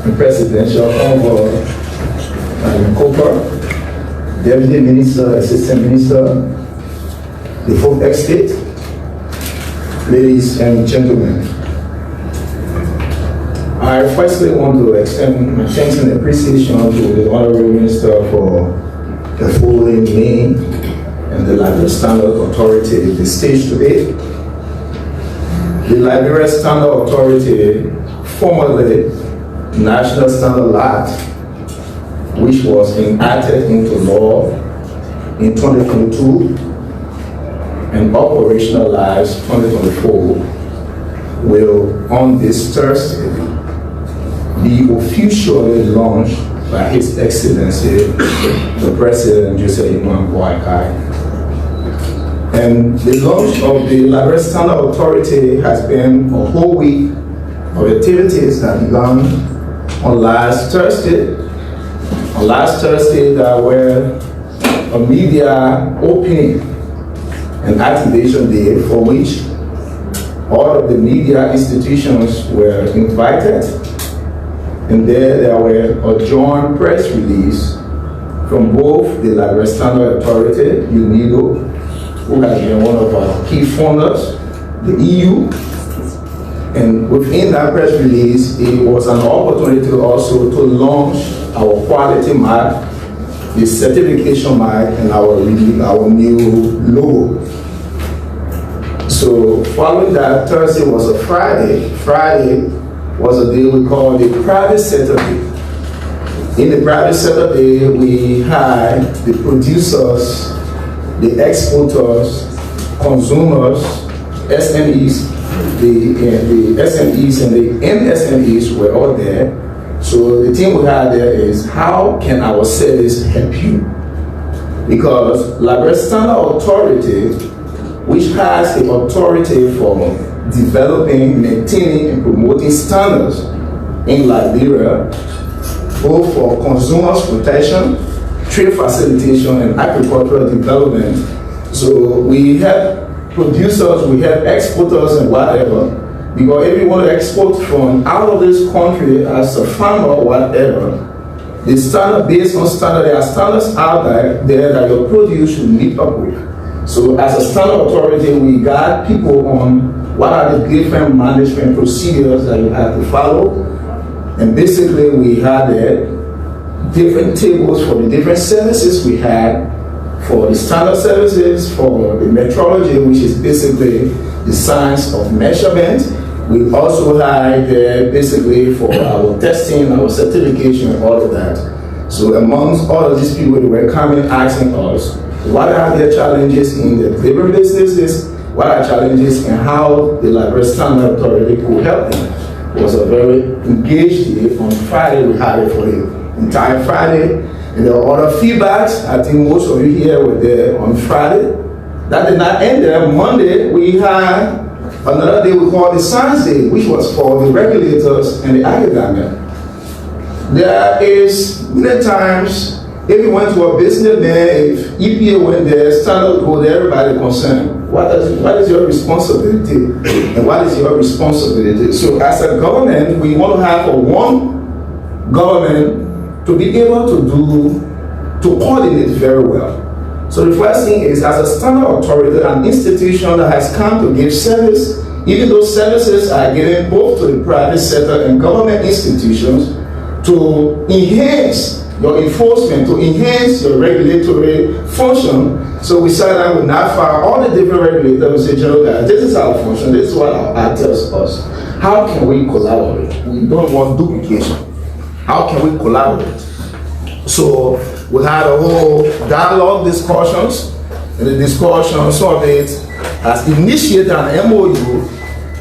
Speaker 4: and Presidential Envoy Cooper, Deputy Minister, Assistant Minister, the Fourth Estate, ladies and gentlemen. I firstly want to extend my thanks and appreciation to the Honorable Minister for affording me and the Liberia Standard Authority the stage today. The Liberia Standard Authority, formerly National Standard Lot, which was enacted into law in 2022 and operationalized 2024, will on this Thursday be officially launched by His Excellency, the President Joseph Imam Boakai. And the launch of the Liberia Standard Authority has been a whole week of activities that began on last Thursday. On last Thursday, there were a media opening and activation day for which all of the media institutions were invited. And there were a joint press release from both the Liberia Standard Authority, UNIDO, who has been one of our key funders, the EU, and within that press release, it was an opportunity also to launch our quality mark, the certification mark, and our new logo. So following that, Thursday was a Friday. Friday was a day we call the Private Saturday. In the Private Saturday, we had the producers, the exporters, consumers, SMEs, the SMEs and the MSMEs were all there. So the thing we had there is, how can our service help you? Because Liberia Standard Authority, which has the authority for developing, maintaining, and promoting standards in Liberia, both for consumers protection, trade facilitation, and agricultural development. So we help producers, we help exporters and whatever, because if you want to export from out of this country as a farmer or whatever, the standard based on standard, there are standards out there that your produce should meet up with. So as a standard authority, we guide people on what are the different management procedures that you have to follow. And basically we had different tables for the different services we had, for the standard services, for the metrology, which is basically the science of measurement. We also had basically for our testing, our certification, and all of that. So amongst all of these people, they were coming asking us, what are their challenges in the labor businesses? What are challenges in how the Liberia Standard Authority could help them? It was a very engaged day. On Friday, we had it for the entire Friday. And there were other feedbacks. I think most of you here were there on Friday. That did not end there. Monday, we had another day we call the Science Day, which was for the regulators and the academia. There is many times, if you went to a business there, if EPA went there, standard go there, everybody concerned. What is your responsibility? And what is your responsibility? So as a government, we want to have one government to be able to coordinate very well. So the first thing is, as a standard authority, an institution that has come to give service, even though services are given both to the private sector and government institutions, to enhance your enforcement, to enhance your regulatory function. So we sat down with NAFA, all the different regulators, we say, General, this is our function, this is what our act tells us. How can we collaborate? We don't want duplication. How can we collaborate? So we had a whole dialogue discussions, and the discussion, some of it has initiated an MOU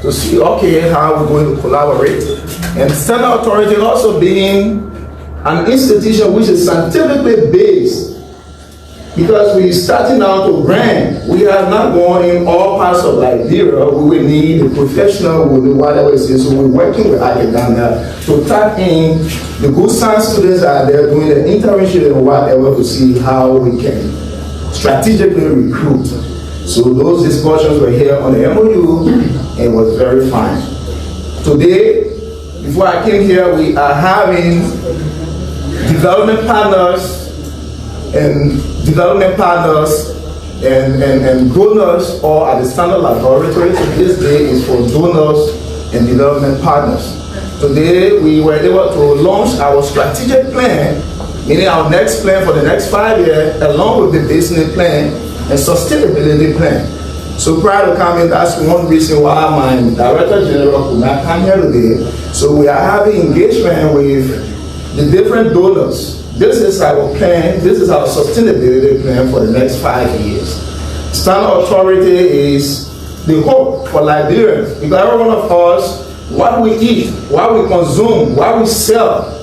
Speaker 4: to see, okay, how we're going to collaborate. And standard authority also being an institution which is scientifically based, because we're starting out to brand. We are not going in all parts of Liberia. We will need a professional, we will need whatever it is. So we're working with academia to tap in the good science students that are there doing the internship and whatever to see how we can strategically recruit. So those discussions were here on the MOU and it was very fine. Today, before I came here, we are having development partners and donors all at the standard laboratory. So this day is for donors and development partners. Today we were able to launch our strategic plan, meaning our next plan for the next 5 years, along with the business plan and sustainability plan. So prior to coming, that's one reason why my Director General could not come here today. So we are having engagement with the different donors. This is our plan, this is our sustainability plan for the next 5 years. Standard authority is the hope for Liberians. Because every one of us, what we eat, what we consume, what we sell,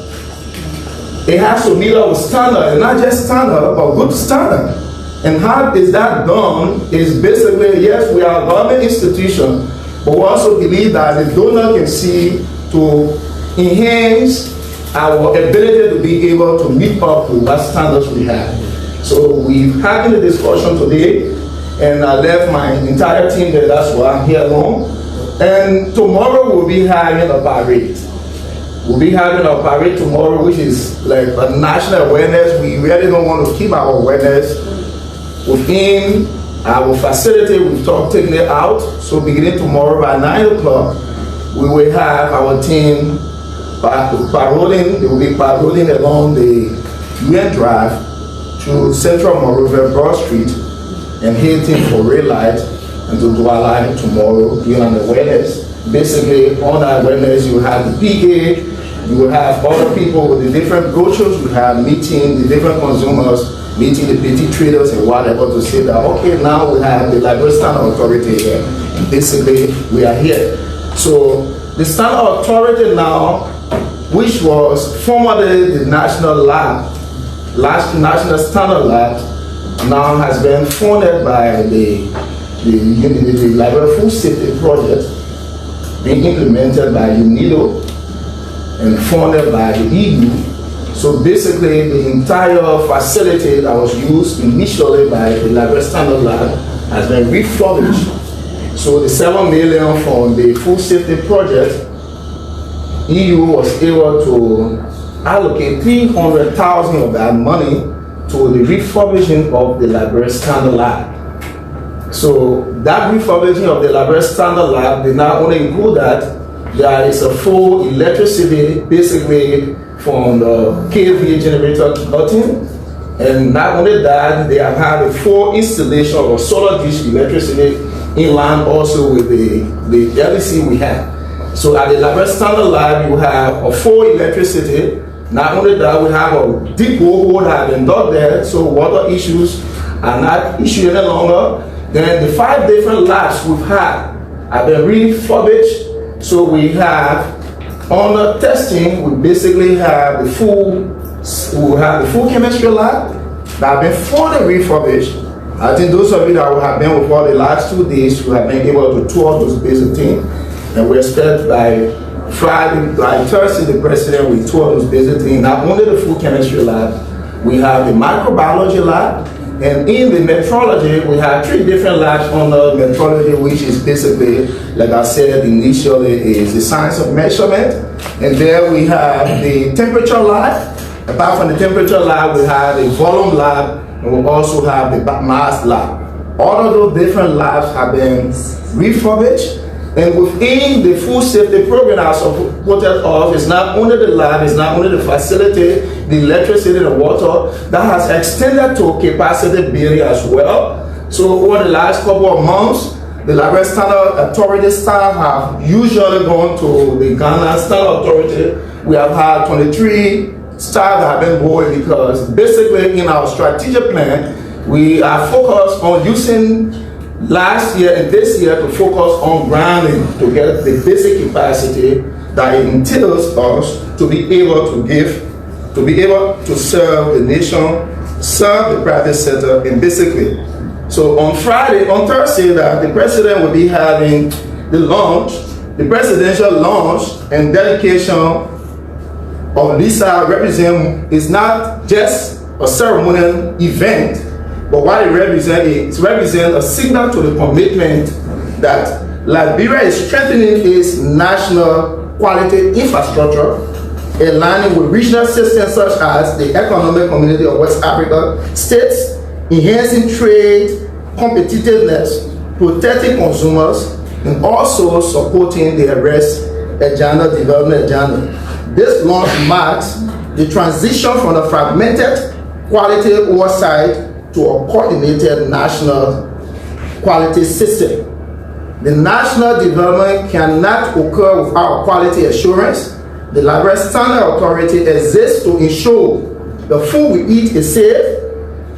Speaker 4: it has to meet our standard, and not just standard, but good standard. And how is that done is basically, yes, we are a government institution, but we also believe that the donor can see to enhance our ability to be able to meet up to what standards we have. So we've had the discussion today, and I left my entire team there, that's why I'm here alone. And tomorrow we'll be having a parade. We'll be having a parade tomorrow, which is like a national awareness. We really don't want to keep our awareness within our facility. We've taken it out. So beginning tomorrow by 9 o'clock, we will have our team paroling. They will be paroling along the UN Drive to Central Monrovia Broad Street and heading for Red Light and to Douala tomorrow, doing an awareness. Basically, on that awareness, you will have the PA, you will have other people with the different brochures, you have meeting the different consumers, meeting the petty traders and whatever to say that, okay, now we have the Liberia Standard Authority here. And basically, we are here. So, the Standard Authority now, which was formerly the National Lab, National Standard Lab, now has been funded by the Liberia Food Safety Project, being implemented by UNIDO and funded by the EU. So basically, the entire facility that was used initially by the Liberia Standard Lab has been refurbished. So the 7 million from the Food Safety Project, EU was able to allocate 300,000 of that money to the refurbishing of the Liberia Standard Lab. So that refurbishing of the Liberia Standard Lab did not only include that, there is a full electricity basically from the KVA generator cutting, and not only that, they have had a full installation of solar dish electricity inland also with the LEC we have. So at the Liberia Standard Lab, you have a full electricity. Not only that, we have a deep borehole that has been dug there, so water issues are not issue any longer. Then the 5 different labs we've had have been refurbished. So we have, under testing, we basically have the full chemistry lab that have been fully refurbished. I think those of you that have been with for the last 2 days, we have been able to tour those basic things. And we expect by Friday, by Thursday, the president will tour those basic things. Not only the food chemistry lab, we have the microbiology lab, and in the metrology, we have 3 different labs under metrology, which is basically, like I said initially, is the science of measurement. And there we have the temperature lab. Apart from the temperature lab, we have the volume lab, and we also have the mass lab. All of those different labs have been refurbished. And within the food safety program that supported us, it's not only the lab, it's not only the facility, the electricity, the water, that has extended to capacity building as well. So over the last couple of months, the Liberia Standard Authority staff have usually gone to the Ghana Standard Authority. We have had 23 staff that have been going because basically in our strategic plan, we are focused on using last year and this year to focus on grounding to get the basic capacity that it entails us to be able to give, to be able to serve the nation, serve the private sector, and basically. So on Thursday, that the president will be having the launch, the presidential launch and dedication of Lisa represent is not just a ceremonial event, but what it represents a signal to the commitment that Liberia is strengthening its national quality infrastructure, aligning with regional systems such as the Economic Community of West Africa states, enhancing trade competitiveness, protecting consumers, and also supporting the arrest agenda, development agenda. This launch marks the transition from a fragmented quality oversight to a coordinated national quality system. The national development cannot occur without quality assurance. The Liberia Standard Authority exists to ensure the food we eat is safe,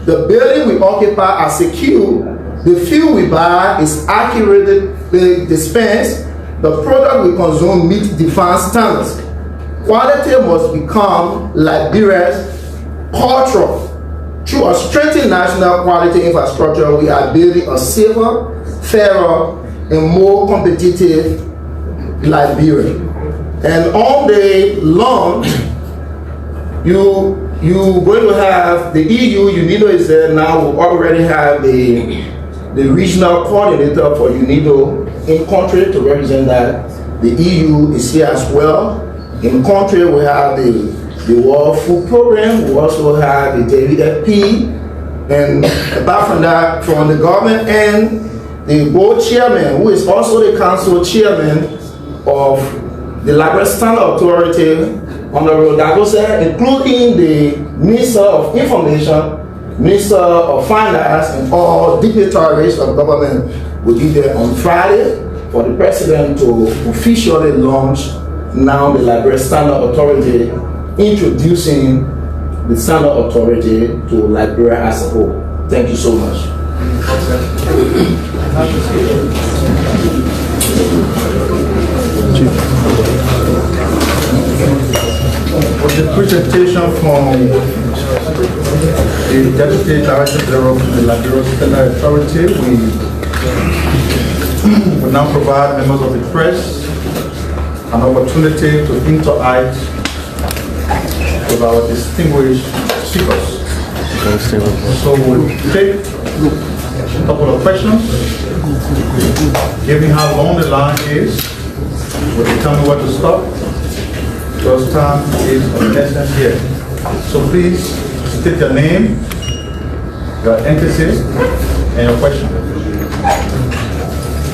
Speaker 4: the building we occupy are secure, the fuel we buy is accurately dispensed, the product we consume meets defined standards. Quality must become Liberia's culture. Through a strengthened national quality infrastructure, we are building a safer, fairer, and more competitive Liberia. And on the launch, you're going to have the EU, UNIDO is there now. We already have the regional coordinator for UNIDO in country to represent that. The EU is here as well. In country, we have the World Food Program. We also have the WFP. And apart from that, from the government and the board chairman, who is also the council chairman of the Liberia Standard Authority, Honorable Dagosa, including the Minister of Information, Minister of Finance, and all dignitaries of government will be there on Friday for the president to officially launch now the Liberia Standard Authority, introducing the Standard Authority to Liberia as a whole. Thank you so much.
Speaker 1: For the presentation from the Deputy Director General of the Liberia Standard Authority, we will now provide members of the press an opportunity to interact with our distinguished speakers. So we'll take a couple of questions. Given how long the line is, will determine where to stop. Because time is of essence here. So please state your name, your emphasis, and your question.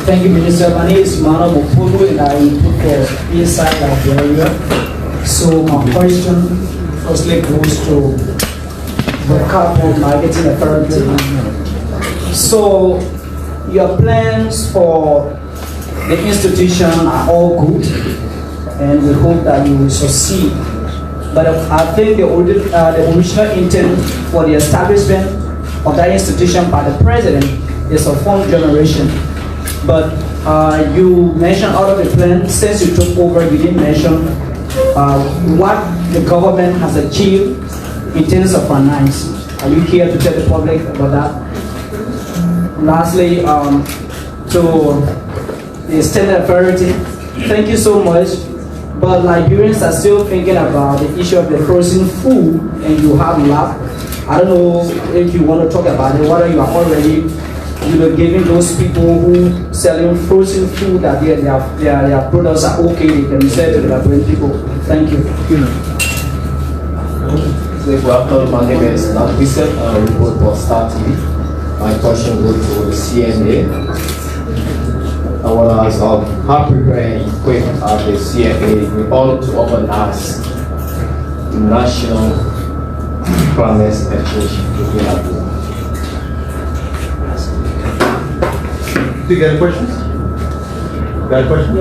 Speaker 5: Thank you, Minister. My name is Mano Mopulu and I put for inside Liberia. So my question firstly goes to the Carbon Marketing Authority. So your plans for the institution are all good, and we hope that you will succeed. But I think the original intent for the establishment of that institution by the president is a fund generation. But you mentioned out of the plan, since you took over, you didn't mention what the government has achieved in terms of finance. Are you here to tell the public about that? Lastly, to the Standard Authority, thank you so much. But Liberians are still thinking about the issue of the frozen food, and you have lab. I don't know if you want to talk about it, whether you are already giving those people who selling frozen food that their products are okay, they can sell to the Liberian people. Thank you.
Speaker 6: Good afternoon, my name is Nabisa, report for Star TV. My question goes to the CNA. I was how prepared and equipped are the CFA in order to organize national climate change in Liberia?
Speaker 1: Do you get a question? Got a question?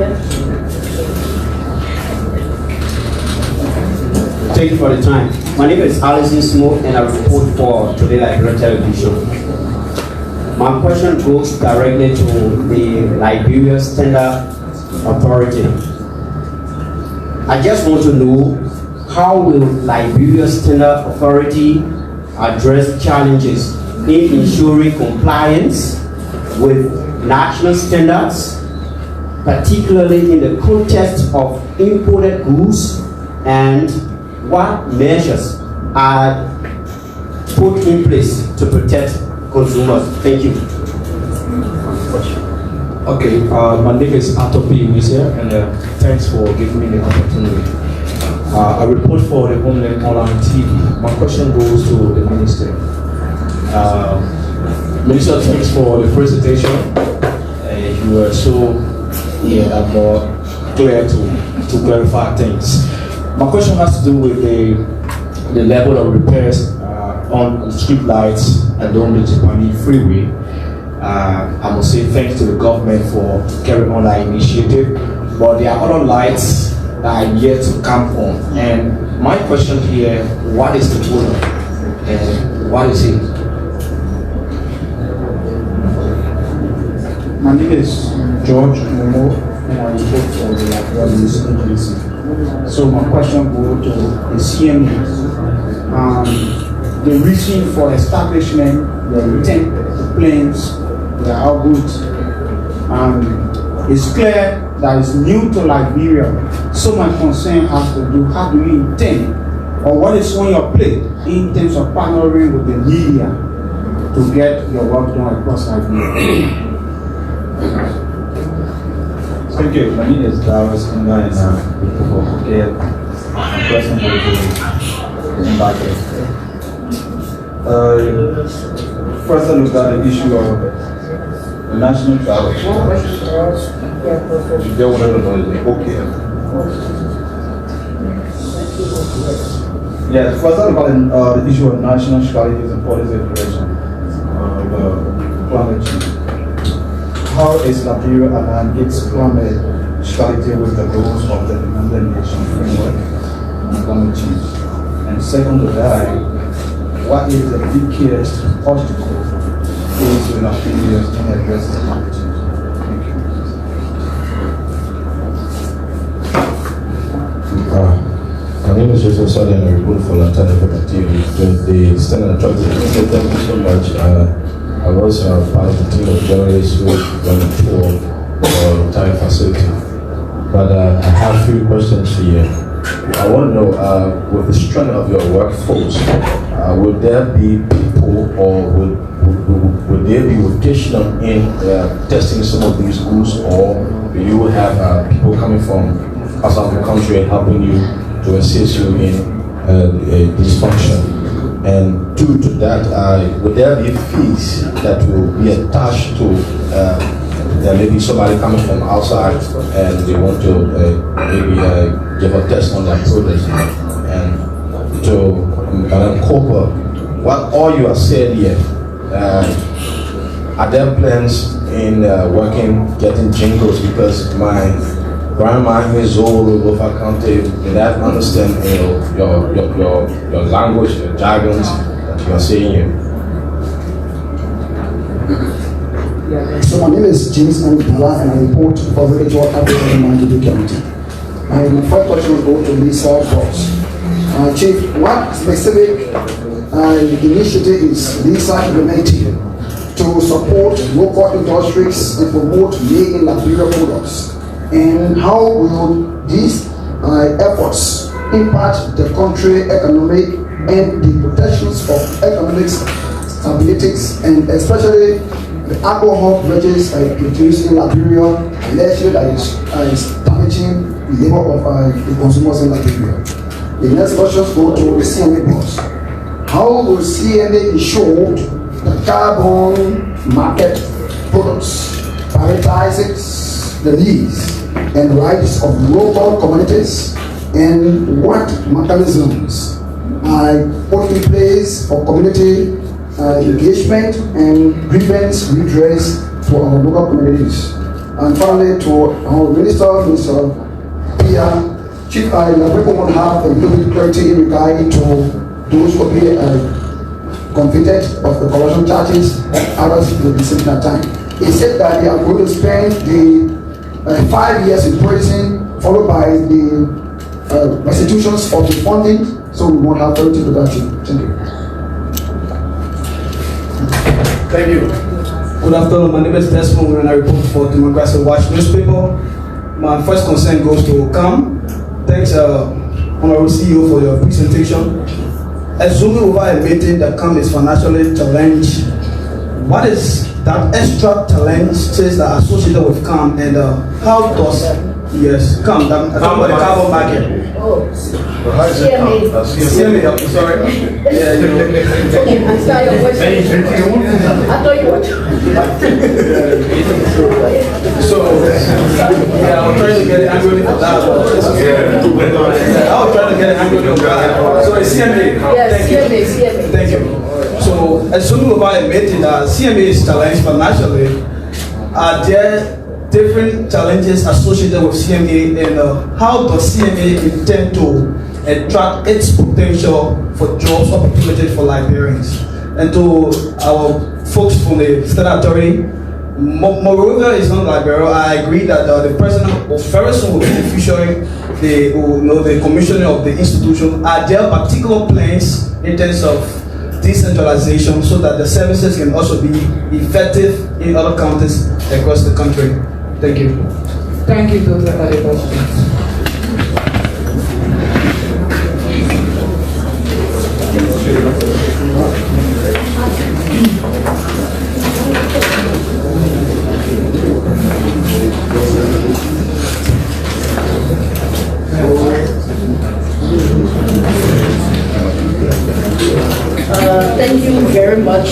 Speaker 7: Thank you for the time. My name is Alison Smoke and I report for Today Liberia Television. My question goes directly to the Liberia Standard Authority. I just want to know, how will Liberia Standard Authority address challenges in ensuring compliance with national standards, particularly in the context of imported goods, and what measures are put in place to protect consumers? Thank you.
Speaker 6: Okay, my name is Atopi Musia, and thanks for giving me the opportunity. I report for the Homeland Online TV. My question goes to the Minister. Minister, thanks for the presentation. You were so more clear to clarify things. My question has to do with the level of repairs on street lights and on the Japanese freeway. I must say thanks to the government for carrying on that initiative, but there are other lights that are yet to come on. And my question here, what is the problem and what is it?
Speaker 5: My name is George Momo, and I report for the Liberia News Agency. So my question goes to the CMA. The reason for establishment, the intent, the plans, they are all good. It's clear that it's new to Liberia. So my concern has to do, how do you intend, or what is on your plate in terms of partnering with the media to get your work done across Liberia?
Speaker 8: Thank you. My name is Darius Kunga, and I'm person to the invited. First, I look at the issue of the national travel. Okay. Yes, first I look at the issue of national strategies and policy direction of climate change. How is Liberia aligned its climate strategy with the goals of the United Nations framework on climate change? And second to that, what is the biggest obstacle faced with Liberia in addressing climate change? Thank you.
Speaker 9: My name is Joseph Sadi and I report for Lantana TV. The Standard Authority. Thank you so much. I was part of the team of journalists who went to tour the entire facility. But I have a few questions here. I want to know, with the strength of your workforce, would there be people, or would there be rotation in testing some of these goods, or do you have people coming from outside the country helping you to assist you in this function? And due to that, would there be fees that will be attached to maybe somebody coming from outside and they want to maybe give a test on their product? And to Madam Cooper, what all you are saying here, are there plans in getting jingles? Because my grandma who is old over county, they don't understand your language, your jargons that you are saying here.
Speaker 10: So my name is James Anibala and I report for Village Africa in Mandibu County. My first question will go to Lisa Boss. Chief, what specific initiative is Lisa implementing to support local industries and promote made in Liberia products? And how will these efforts impact the country economic and the protections of economic stability, and especially the alcohol beverages produced in Liberia, allegedly that is damaging the labor of the consumers in Liberia? The next questions go to the CMA boss. How will CMA ensure the carbon market products prioritize the needs and rights of local communities, and what mechanisms are put in place for community engagement and grievance redress to our local communities. And finally, to our Minister, Mr. Pia, Chief, I want to have a little bit clarity in regard to those who be convicted of the corruption charges and others will be sent that time. He said that they are going to spend the 5 years in prison, followed by the restitutions of the funding, so we won't have clarity to that. Thank you.
Speaker 5: Thank you. Good afternoon. My name is Desmond and I report for Democracy Watch newspaper. My first concern goes to CAM. Thanks, Honorable CEO, for your presentation. Assuming over a meeting that CAM is financially challenged, what is that extra challenges that are associated with CAM, and how does CAM, I'm talking about the carbon market.
Speaker 3: Oh, CMA.
Speaker 5: CMA, I'm sorry. Yeah, you know.
Speaker 3: Okay, I saw your question. I thought you were.
Speaker 5: So, yeah, I'm trying to get it annually for that. I was trying to get it annually for that. So, it's CMA.
Speaker 3: Yes, CMA.
Speaker 5: Thank you. So, assuming about admitting that CMA is challenged financially, are there different challenges associated with CMA, and how does CMA intend to attract its potential for jobs opportunities for Liberians? And to our folks from the State Authority, moreover, is not Liberia. I agree that the president will very soon will be officially the commissioner of the institution. Are there particular plans in terms of decentralization so that the services can also be effective in other counties across the country? Thank you.
Speaker 11: Thank you, Dr. Adebashian.
Speaker 3: Thank you very much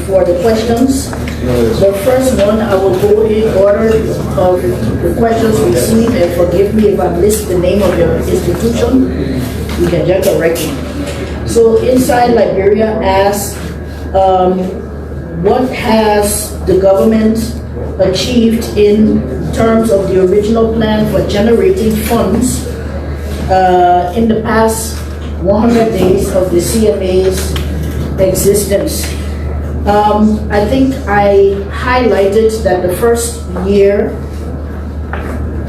Speaker 3: for the questions. The first one, I will go in order of the questions received, and forgive me if I missed the name of your institution. You can just correct me. So Inside Liberia asks, what has the government achieved in terms of the original plan for generating funds in the past 100 days of the CMA's existence? I think I highlighted that the first year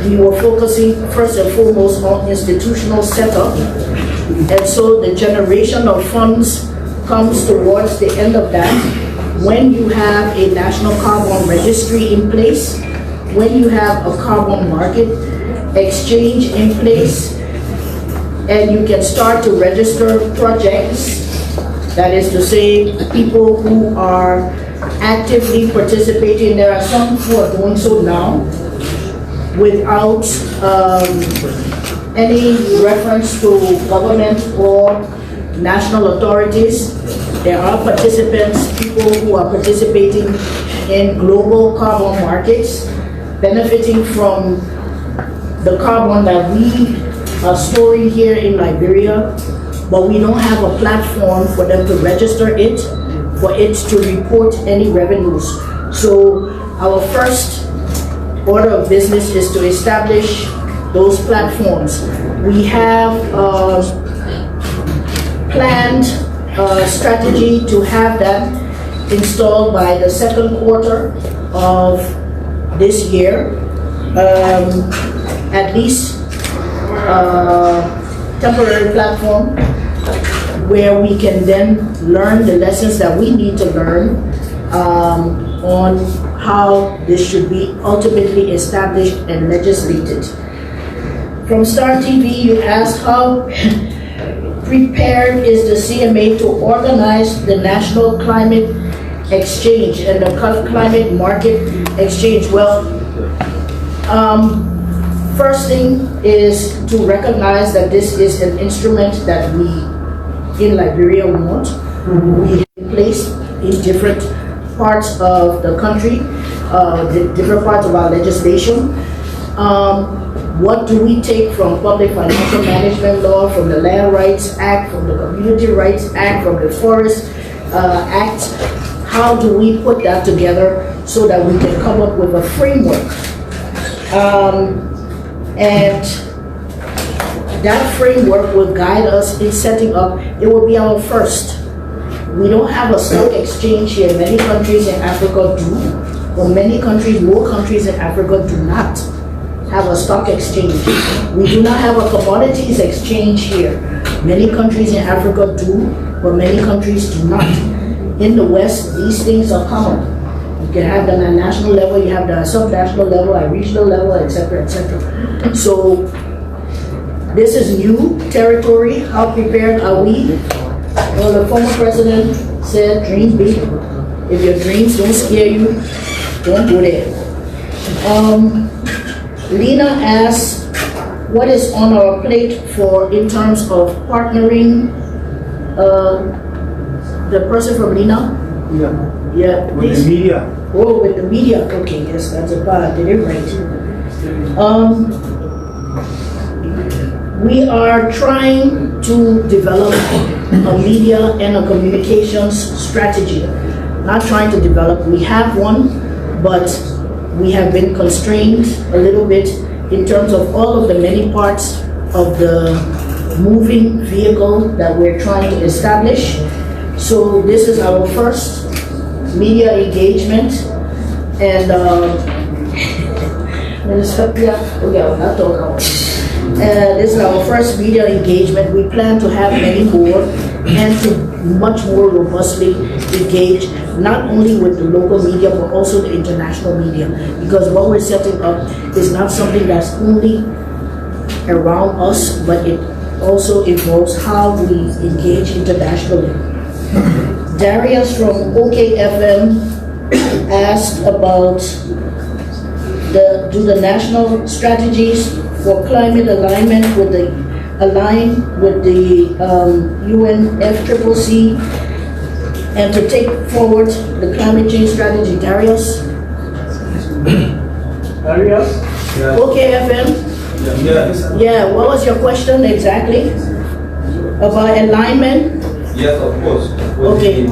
Speaker 3: we were focusing first and foremost on institutional setup, and so the generation of funds comes towards the end of that when you have a national carbon registry in place, when you have a carbon market exchange in place, and you can start to register projects. That is to say, people who are actively participating. There are some who are doing so now without any reference to government or national authorities. There are participants, people who are participating in global carbon markets, benefiting from the carbon that we are storing here in Liberia, but we don't have a platform for them to register it, for it to report any revenues. So our first order of business is to establish those platforms. We have planned strategy to have that installed by the second quarter of this year, at least temporary platform where we can then learn the lessons that we need to learn on how this should be ultimately established and legislated. From Star TV, you asked how prepared is the CMA to organize the National Climate Exchange and the Climate Market Exchange. Well, first thing is to recognize that this is an instrument that we in Liberia want. We have placed in different parts of the country, the different parts of our legislation. What do we take from Public Financial Management Law, from the Land Rights Act, from the Community Rights Act, from the Forest Act? How do we put that together so that we can come up with a framework? And that framework will guide us in setting up. It will be our first. We don't have a stock exchange here. Many countries in Africa do, but many countries, more countries in Africa do not have a stock exchange. We do not have a commodities exchange here. Many countries in Africa do, but many countries do not. In the West, these things are common. You can have them at national level, you have them at sub-national level, at regional level, etc., etc. So this is new territory. How prepared are we? Well, the former president said, dream big. If your dreams don't scare you, don't go there. Lena asked, what is on our plate in terms of partnering? The person from Lena? Yeah.
Speaker 8: With the media.
Speaker 3: Oh, with the media. Okay, yes, that's a part. I did it right. We are trying to develop a media and a communications strategy. Not trying to develop, we have one, but we have been constrained a little bit in terms of all of the many parts of the moving vehicle that we're trying to establish. So this is our first media engagement, and this is our first media engagement. We plan to have many more and to much more robustly engage not only with the local media but also the international media, because what we're setting up is not something that's only around us, but it also involves how we engage internationally. Darius from OKFM asked about do the national strategies for climate alignment with the UNFCCC and to take forward the climate change strategy. Darius?
Speaker 8: Darius?
Speaker 3: Yeah. OKFM?
Speaker 8: Yeah.
Speaker 3: Yeah, what was your question exactly? About alignment?
Speaker 8: Yes, of course.
Speaker 3: Okay.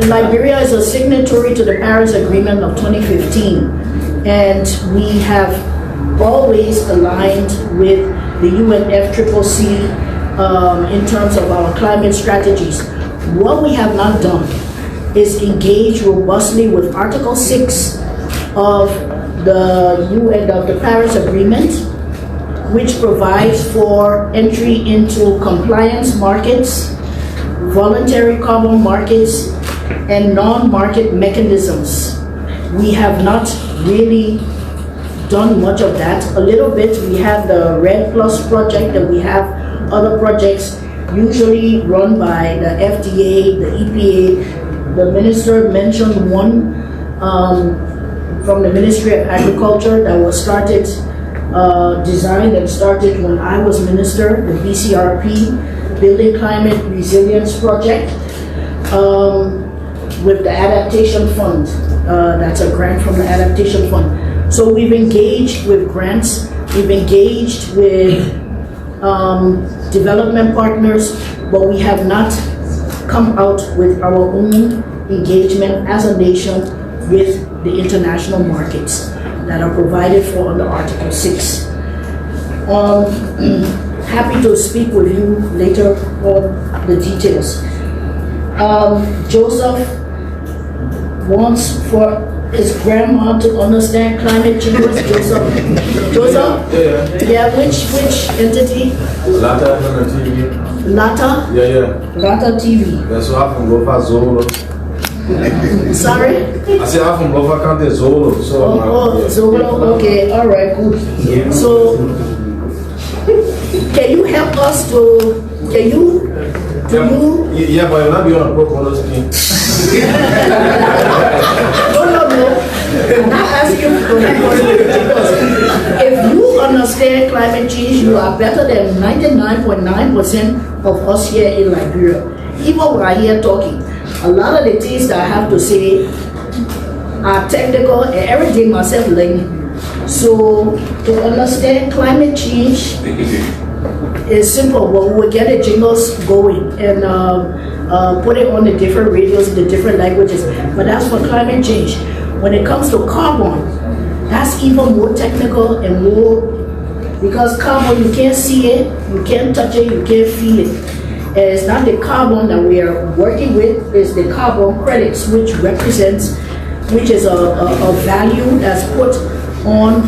Speaker 3: Liberia is a signatory to the Paris Agreement of 2015, and we have always aligned with the UNFCCC in terms of our climate strategies. What we have not done is engage robustly with Article 6 of the Paris Agreement, which provides for entry into compliance markets, voluntary carbon markets, and non-market mechanisms. We have not really done much of that. A little bit. We have the Red Plus project, and we have other projects usually run by the FDA, the EPA. The minister mentioned one from the Ministry of Agriculture that was designed and started when I was minister, the BCRP, Building Climate Resilience Project, with the Adaptation Fund. That's a grant from the Adaptation Fund. So we've engaged with grants, we've engaged with development partners, but we have not come out with our own engagement as a nation with the international markets that are provided for under Article 6. Happy to speak with you later on the details. Joseph wants for his grandma to understand climate change. Joseph? Yeah, which entity?
Speaker 8: Lata TV.
Speaker 3: Lata?
Speaker 8: Yeah.
Speaker 3: Lata TV.
Speaker 8: That's what happened. Go for Zolo.
Speaker 3: Sorry?
Speaker 8: I said I'm from Lofa County Zolo. So
Speaker 3: Zolo. Okay, all right, good. So, can you help us to?
Speaker 8: Yeah, but you're not be on a pro polo screen.
Speaker 3: No. I'm not asking for that. If you understand climate change, you are better than 99.9% of us here in Liberia. Even when I hear talking, a lot of the things that I have to say are technical and everything myself learning. So to understand climate change is simple, but we will get the jingles going and put it on the different radios in the different languages. But that's for climate change. When it comes to carbon, that's even more technical and more, because carbon, you can't see it, you can't touch it, you can't feel it. And it's not the carbon that we are working with, it's the carbon credits, which is a value that's put on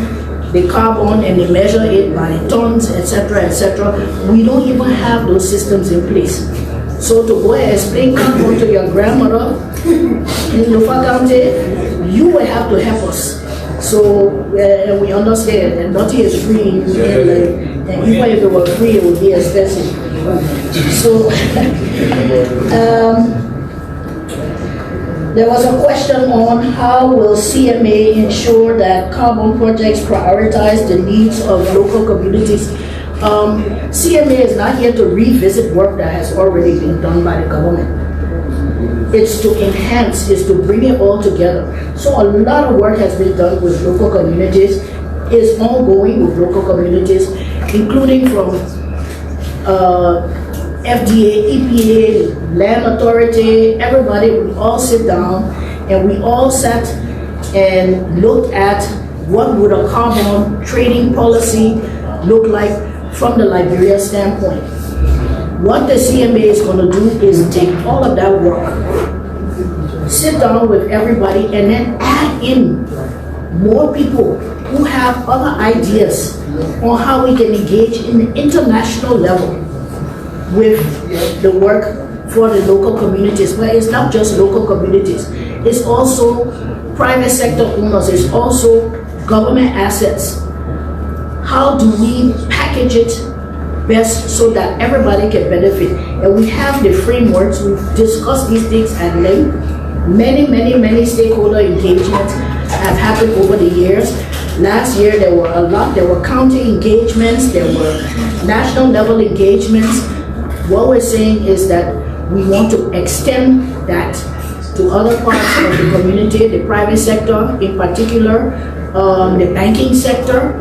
Speaker 3: the carbon, and they measure it by tons, etc., etc. We don't even have those systems in place. So to go and explain carbon to your grandmother in Lofa County, you will have to help us. So we understand that nothing is free, and even if it were free, it would be expensive. So there was a question on how will CMA ensure that carbon projects prioritize the needs of local communities. CMA is not here to revisit work that has already been done by the government. It's to enhance, it's to bring it all together. So a lot of work has been done with local communities, is ongoing with local communities, including from FDA, EPA, Land Authority, everybody. We all sit down and we all sat and looked at what would a carbon trading policy look like from the Liberia standpoint. What the CMA is going to do is take all of that work, sit down with everybody, and then add in more people who have other ideas on how we can engage in the international level with the work for the local communities. But it's not just local communities, it's also private sector owners, it's also government assets. How do we package it best so that everybody can benefit? And we have the frameworks, we've discussed these things at length. Many stakeholder engagements have happened over the years. Last year there were a lot, there were county engagements, there were national level engagements. What we're saying is that we want to extend that to other parts of the community, the private sector in particular, the banking sector,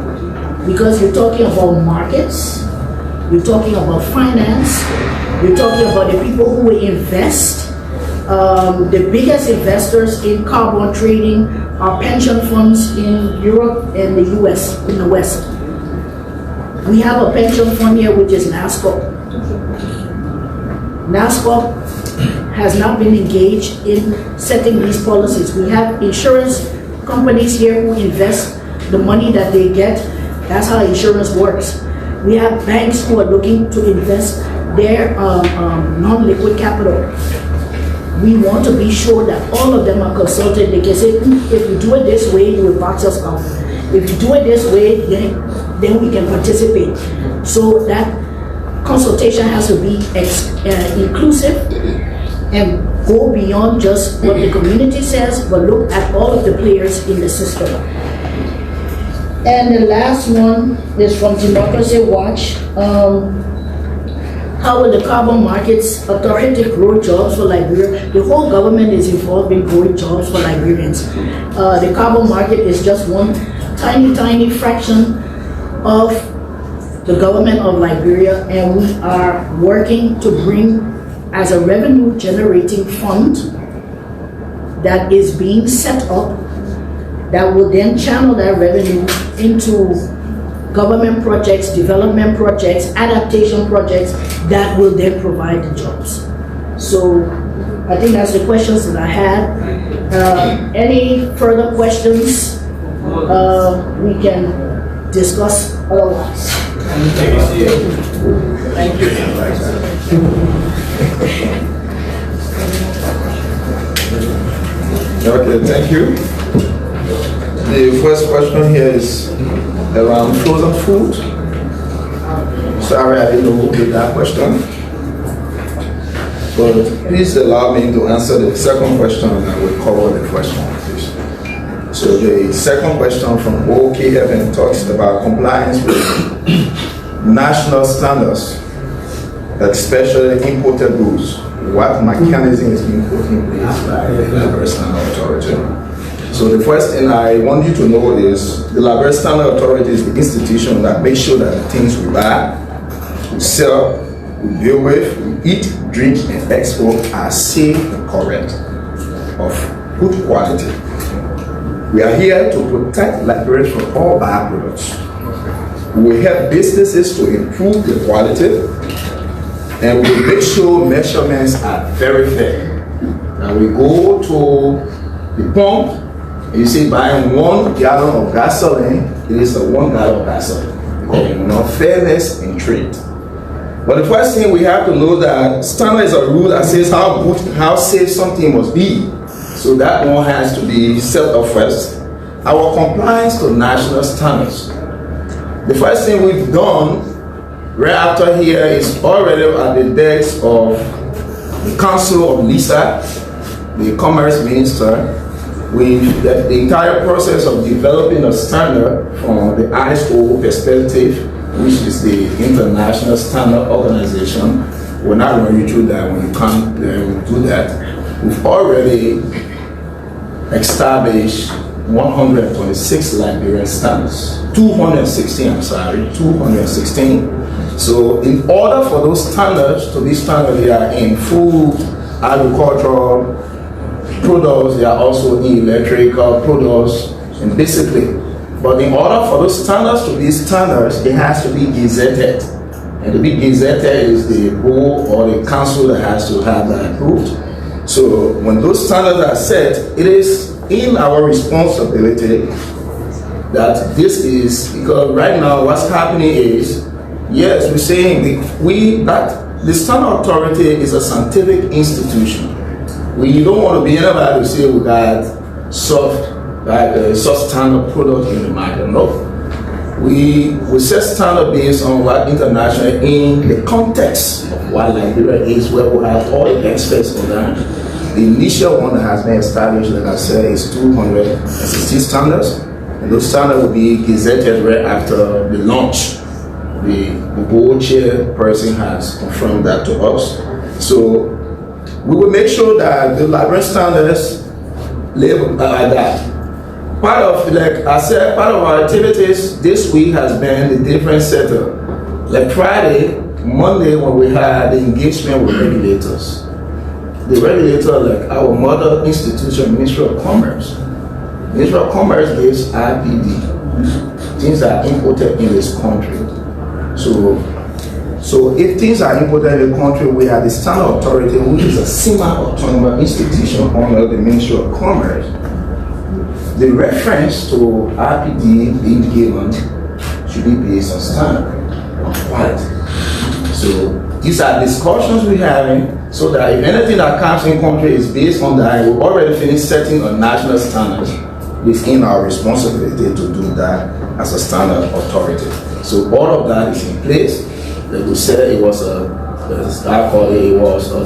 Speaker 3: because you're talking about markets, you're talking about finance, you're talking about the people who will invest. The biggest investors in carbon trading are pension funds in Europe and the US, in the West. We have a pension fund here which is NASCO. NASCO has not been engaged in setting these policies. We have insurance companies here who invest the money that they get. That's how insurance works. We have banks who are looking to invest their non-liquid capital. We want to be sure that all of them are consulted. They can say, if you do it this way, you will box us out. If you do it this way, then we can participate. So that consultation has to be inclusive and go beyond just what the community says, but look at all of the players in the system. And the last one is from Democracy Watch. How will the Carbon Markets Authority grow jobs for Liberia? The whole government is involved in growing jobs for Liberians. The carbon market is just one tiny fraction of the government of Liberia, and we are working to bring as a revenue generating fund that is being set up that will then channel that revenue into government projects, development projects, adaptation projects that will then provide the jobs. So I think that's the questions that I had. Any further questions we can discuss otherwise. Thank you.
Speaker 4: Okay, thank you. The first question here is around frozen food. Sorry, I didn't know who did that question. But please allow me to answer the second question and I will cover the first one. So the second question from OKFN talks about compliance with national standards especially imported goods, what mechanism is being put in place by the Liberia Standard Authority? So the first thing I want you to know is the Liberia Standard Authority is the institution that makes sure that the things we buy, we sell, we deal with, we eat, drink, and export are safe and correct, of good quality. We are here to protect Liberians from all byproducts. We help businesses to improve the quality, and we make sure measurements are very fair. And we go to the pump, and you see buying 1 gallon of gasoline, it is a 1 gallon of gasoline. Because we want fairness in trade. But the first thing we have to know that standard is a rule that says how good, how safe something must be. So that one has to be set up first. Our compliance to national standards. The first thing we've done right after here is already at the desk of the Council of Lisa, the Commerce Minister, with the entire process of developing a standard from the ISO perspective, which is the International Standard Organization. We're not going to run you through that when you can't do that. We've already established 126 Liberian standards. 216. So in order for those standards to be standard, they are in food, agricultural products, they are also in electrical products, and basically. But in order for those standards to be standards, it has to be gazetted. And to be gazetted is the board or the council that has to have that approved. So when those standards are set, it is in our responsibility that this is, because right now what's happening is, yes, we're saying that the standard authority is a scientific institution. We don't want to be anybody to say we got soft standard product in the market. No. We set standard based on what international in the context of what Liberia is, where we have all the experts on that. The initial one that has been established, like I said, is 260 standards. And those standards will be gazetted right after the launch. The board chair person has confirmed that to us. So we will make sure that the Liberian standards live like that. Part of, like I said, part of our activities this week has been the different setup. Like Friday, Monday, when we had the engagement with regulators. The regulator, like our mother institution, Ministry of Commerce. Ministry of Commerce gives IPD. Things that are imported in this country. So if things are imported in the country, we have the Standard Authority, which is a semi-autonomous institution under the Ministry of Commerce. The reference to RPD being given should be based on standard, on quality. So these are discussions we're having so that if anything that comes in country is based on that, we've already finished setting a national standards within our responsibility to do that as a standard authority. So all of that is in place. Like we said, it was a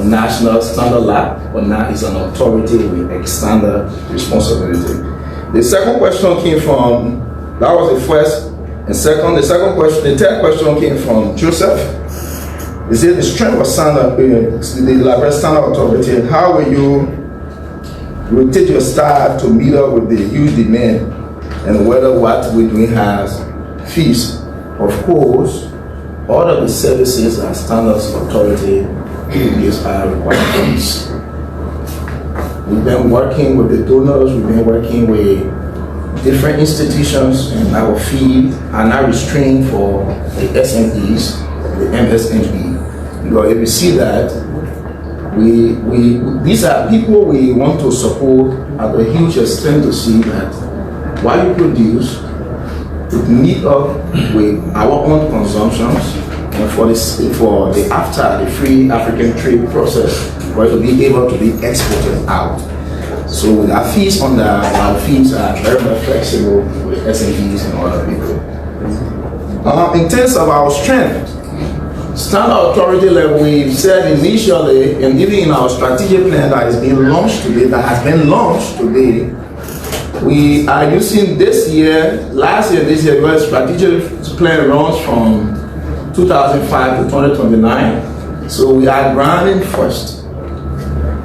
Speaker 4: national standard lab, but now it's an authority with a standard responsibility. The second question came from, that was the first, and second, the third question came from Joseph. He said the strength of standard, the Liberia Standard Authority, how will you rotate your staff to meet up with the huge demand and whether what we're doing has fees? Of course, all of the services and standards authority gives our requirements. We've been working with the donors, we've been working with different institutions, and our fee are not restrained for the SMEs, the MSME. Because if you see that, these are people we want to support at a huge extent to see that what you produce would meet up with our own consumptions, and for the after the free African trade process, for it to be able to be exported out. So with our fees on that, our fees are very much flexible with SMEs and other people. In terms of our strength, standard authority level, we've said initially, and even in our strategic plan that has been launched today, we are using this year, this year, strategic plan runs from 2005 to 2029. So we are grounding first.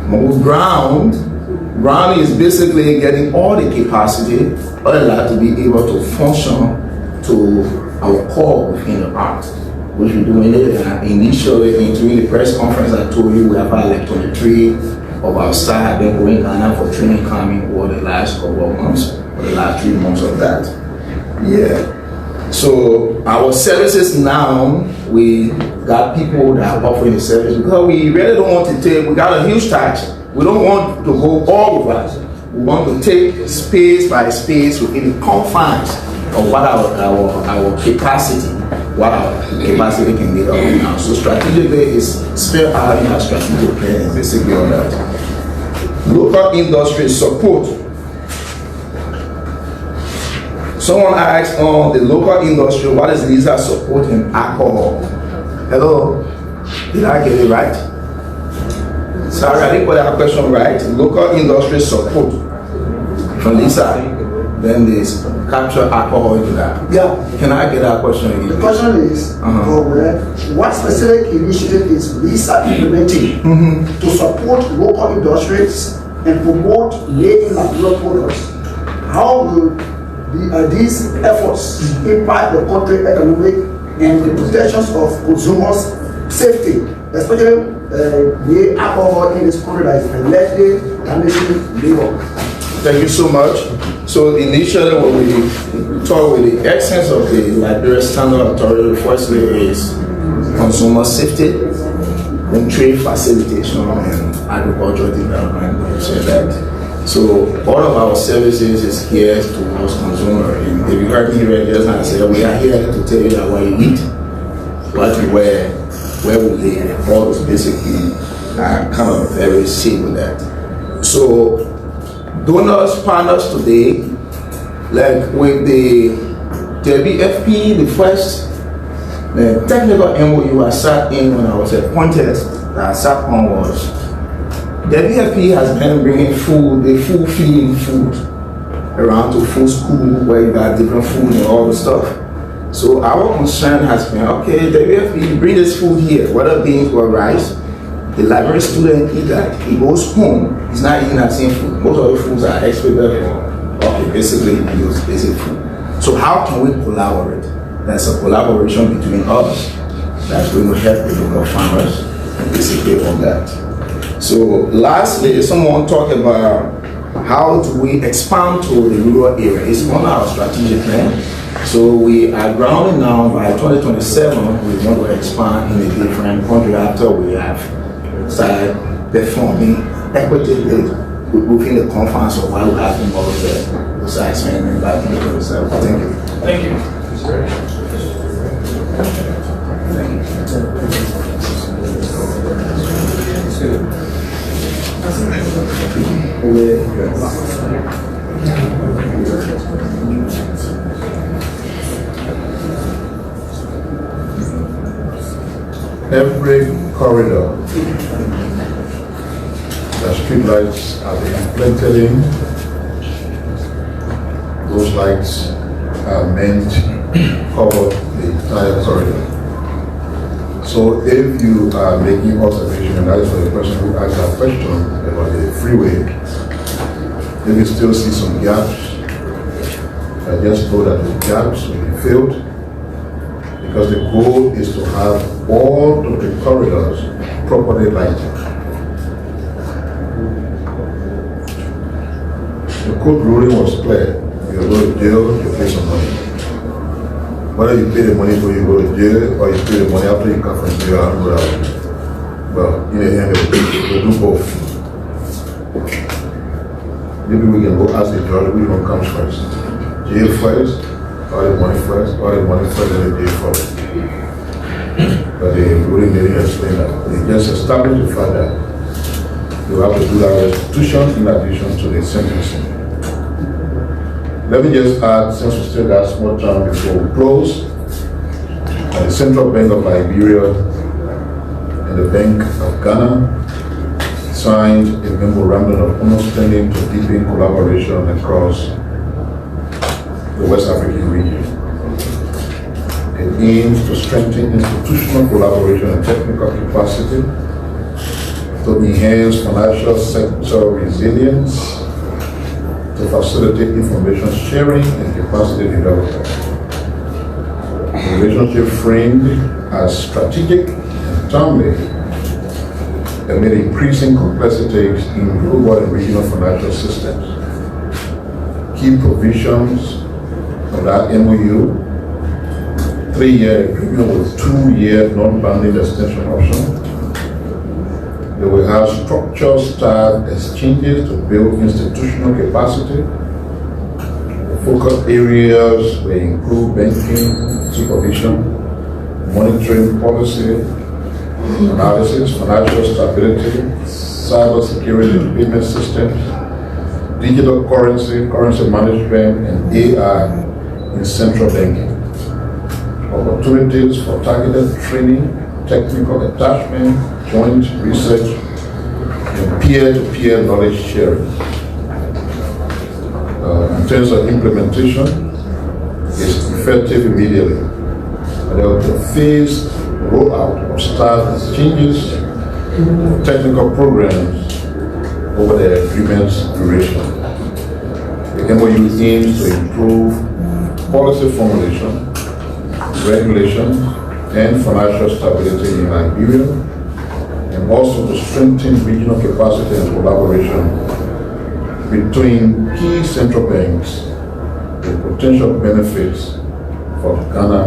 Speaker 4: When we grounding is basically getting all the capacity of the lab to be able to function to our core within the art, which we're doing it initially during the press conference. I told you we have had like 23 of our staff been going Ghana for training coming over the last couple of months, or the last 3 months of that. Yeah. So our services now, we got people that are offering the service because we really don't want to take, we got a huge tax. We don't want to go all over. We want to take space by space within the confines of what our capacity, what our capacity can get up now. So strategically is still having a strategic plan basically on that. Local industry support. Someone asked on the local industry, what is Lisa supporting alcohol? Hello? Did I get it right? Sorry, I didn't put that question right. Local industry support from Lisa. Then they capture alcohol into that.
Speaker 10: Yeah.
Speaker 4: Can I get that question again?
Speaker 10: The question is, what specific initiative is Lisa implementing to support local industries and promote made in Liberia products? How will these efforts impact the country's economic and the protections of consumers' safety, especially the alcohol in this country that is allegedly damaging labor?
Speaker 4: Thank you so much. So initially when we talk with the essence of the Liberia Standard Authority, firstly is consumer safety, then trade facilitation and agricultural development. So all of our services is geared towards consumer. And if you heard me right just now, I said we are here to tell you that what you eat, what you wear, where we live, all those basically are kind of very safe with that. So donors, partners today, like with the BFP, the first technical MOU I sat in when I was appointed, that I sat on was, the BFP has been bringing food, the food feeding food around to food school where you got different food and all the stuff. So our concern has been, okay, the BFP bring this food here, whether beans or rice, the library student eat that, he goes home, he's not eating that same food. Most of the foods are expected for, okay, basically he use basic food. So how can we collaborate? There's a collaboration between us that's going to help the local farmers and basically on that. So lastly, someone talked about how do we expand to the rural area. It's on our strategic plan. So we are grounding now by 2027, we want to expand in a different country after we have started performing equitably within the confines of what we have in all of the besides spending by 2027. Thank you.
Speaker 6: Thank you.
Speaker 2: Every corridor, the street lights are being implemented in. Those lights are meant to cover the entire corridor. So if you are making observation, and that is for the person who asked that question about the freeway, if you still see some gaps, I just know that the gaps will be filled, because the goal is to have all of the corridors properly lighted. The court ruling was clear. You go to jail, you pay some money. Whether you pay the money before you go to jail or you pay the money after you come from jail and go out. Well, in the end, we'll do both. Maybe we can go ask the judge which one comes first. Jail first, or the money first, and the jail first. But the ruling didn't explain that. They just established the fact that you have to do that restitution in addition to the sentencing. Let me just add, since we still got small time before we close, the Central Bank of Liberia and the Bank of Ghana signed a memorandum of understanding to deepen collaboration across the West African region. The It aims to strengthen institutional collaboration and technical capacity, to enhance financial sector resilience, to facilitate information sharing and capacity development. The relationship framed as strategic and timely amid increasing complexities in global and regional financial systems. Key provisions of that MOU: 3-year agreement with 2-year non-binding extension option. They will have structured staff exchanges to build institutional capacity. The focus areas will include banking, supervision, monitoring policy, analysis, financial stability, cyber security, payment systems, digital currency, currency management, and AI in central banking. Opportunities for targeted training, technical attachment, joint research, and peer-to-peer knowledge sharing. In terms of implementation, it's effective immediately. There will be a phased rollout of staff exchanges, technical programs over the agreement's duration. The MOU aims to improve policy formulation, regulation, and financial stability in Liberia, and also to strengthen regional capacity and collaboration between key central banks with potential benefits for Ghana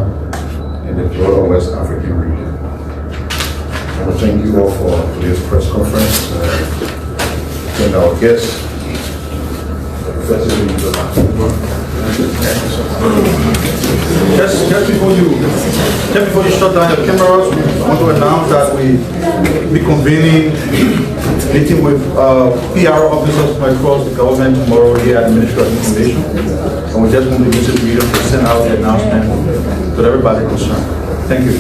Speaker 2: and the broader West African region. I want to thank you all for today's press conference. Thank our guests.
Speaker 1: Just before you shut down your cameras, I want to announce that we be convening meeting with PR officers from across the government tomorrow here at the Ministry of Information. And we just want to use this video to send out the announcement to everybody concerned. Thank you.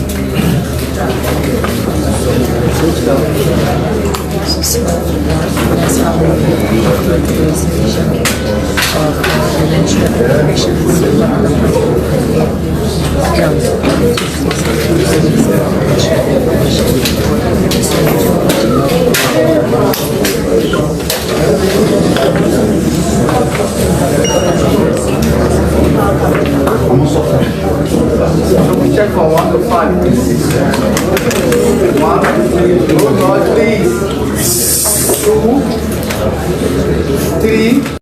Speaker 12: So we check from 1 to 5. 1, oh God, please. 2, 3.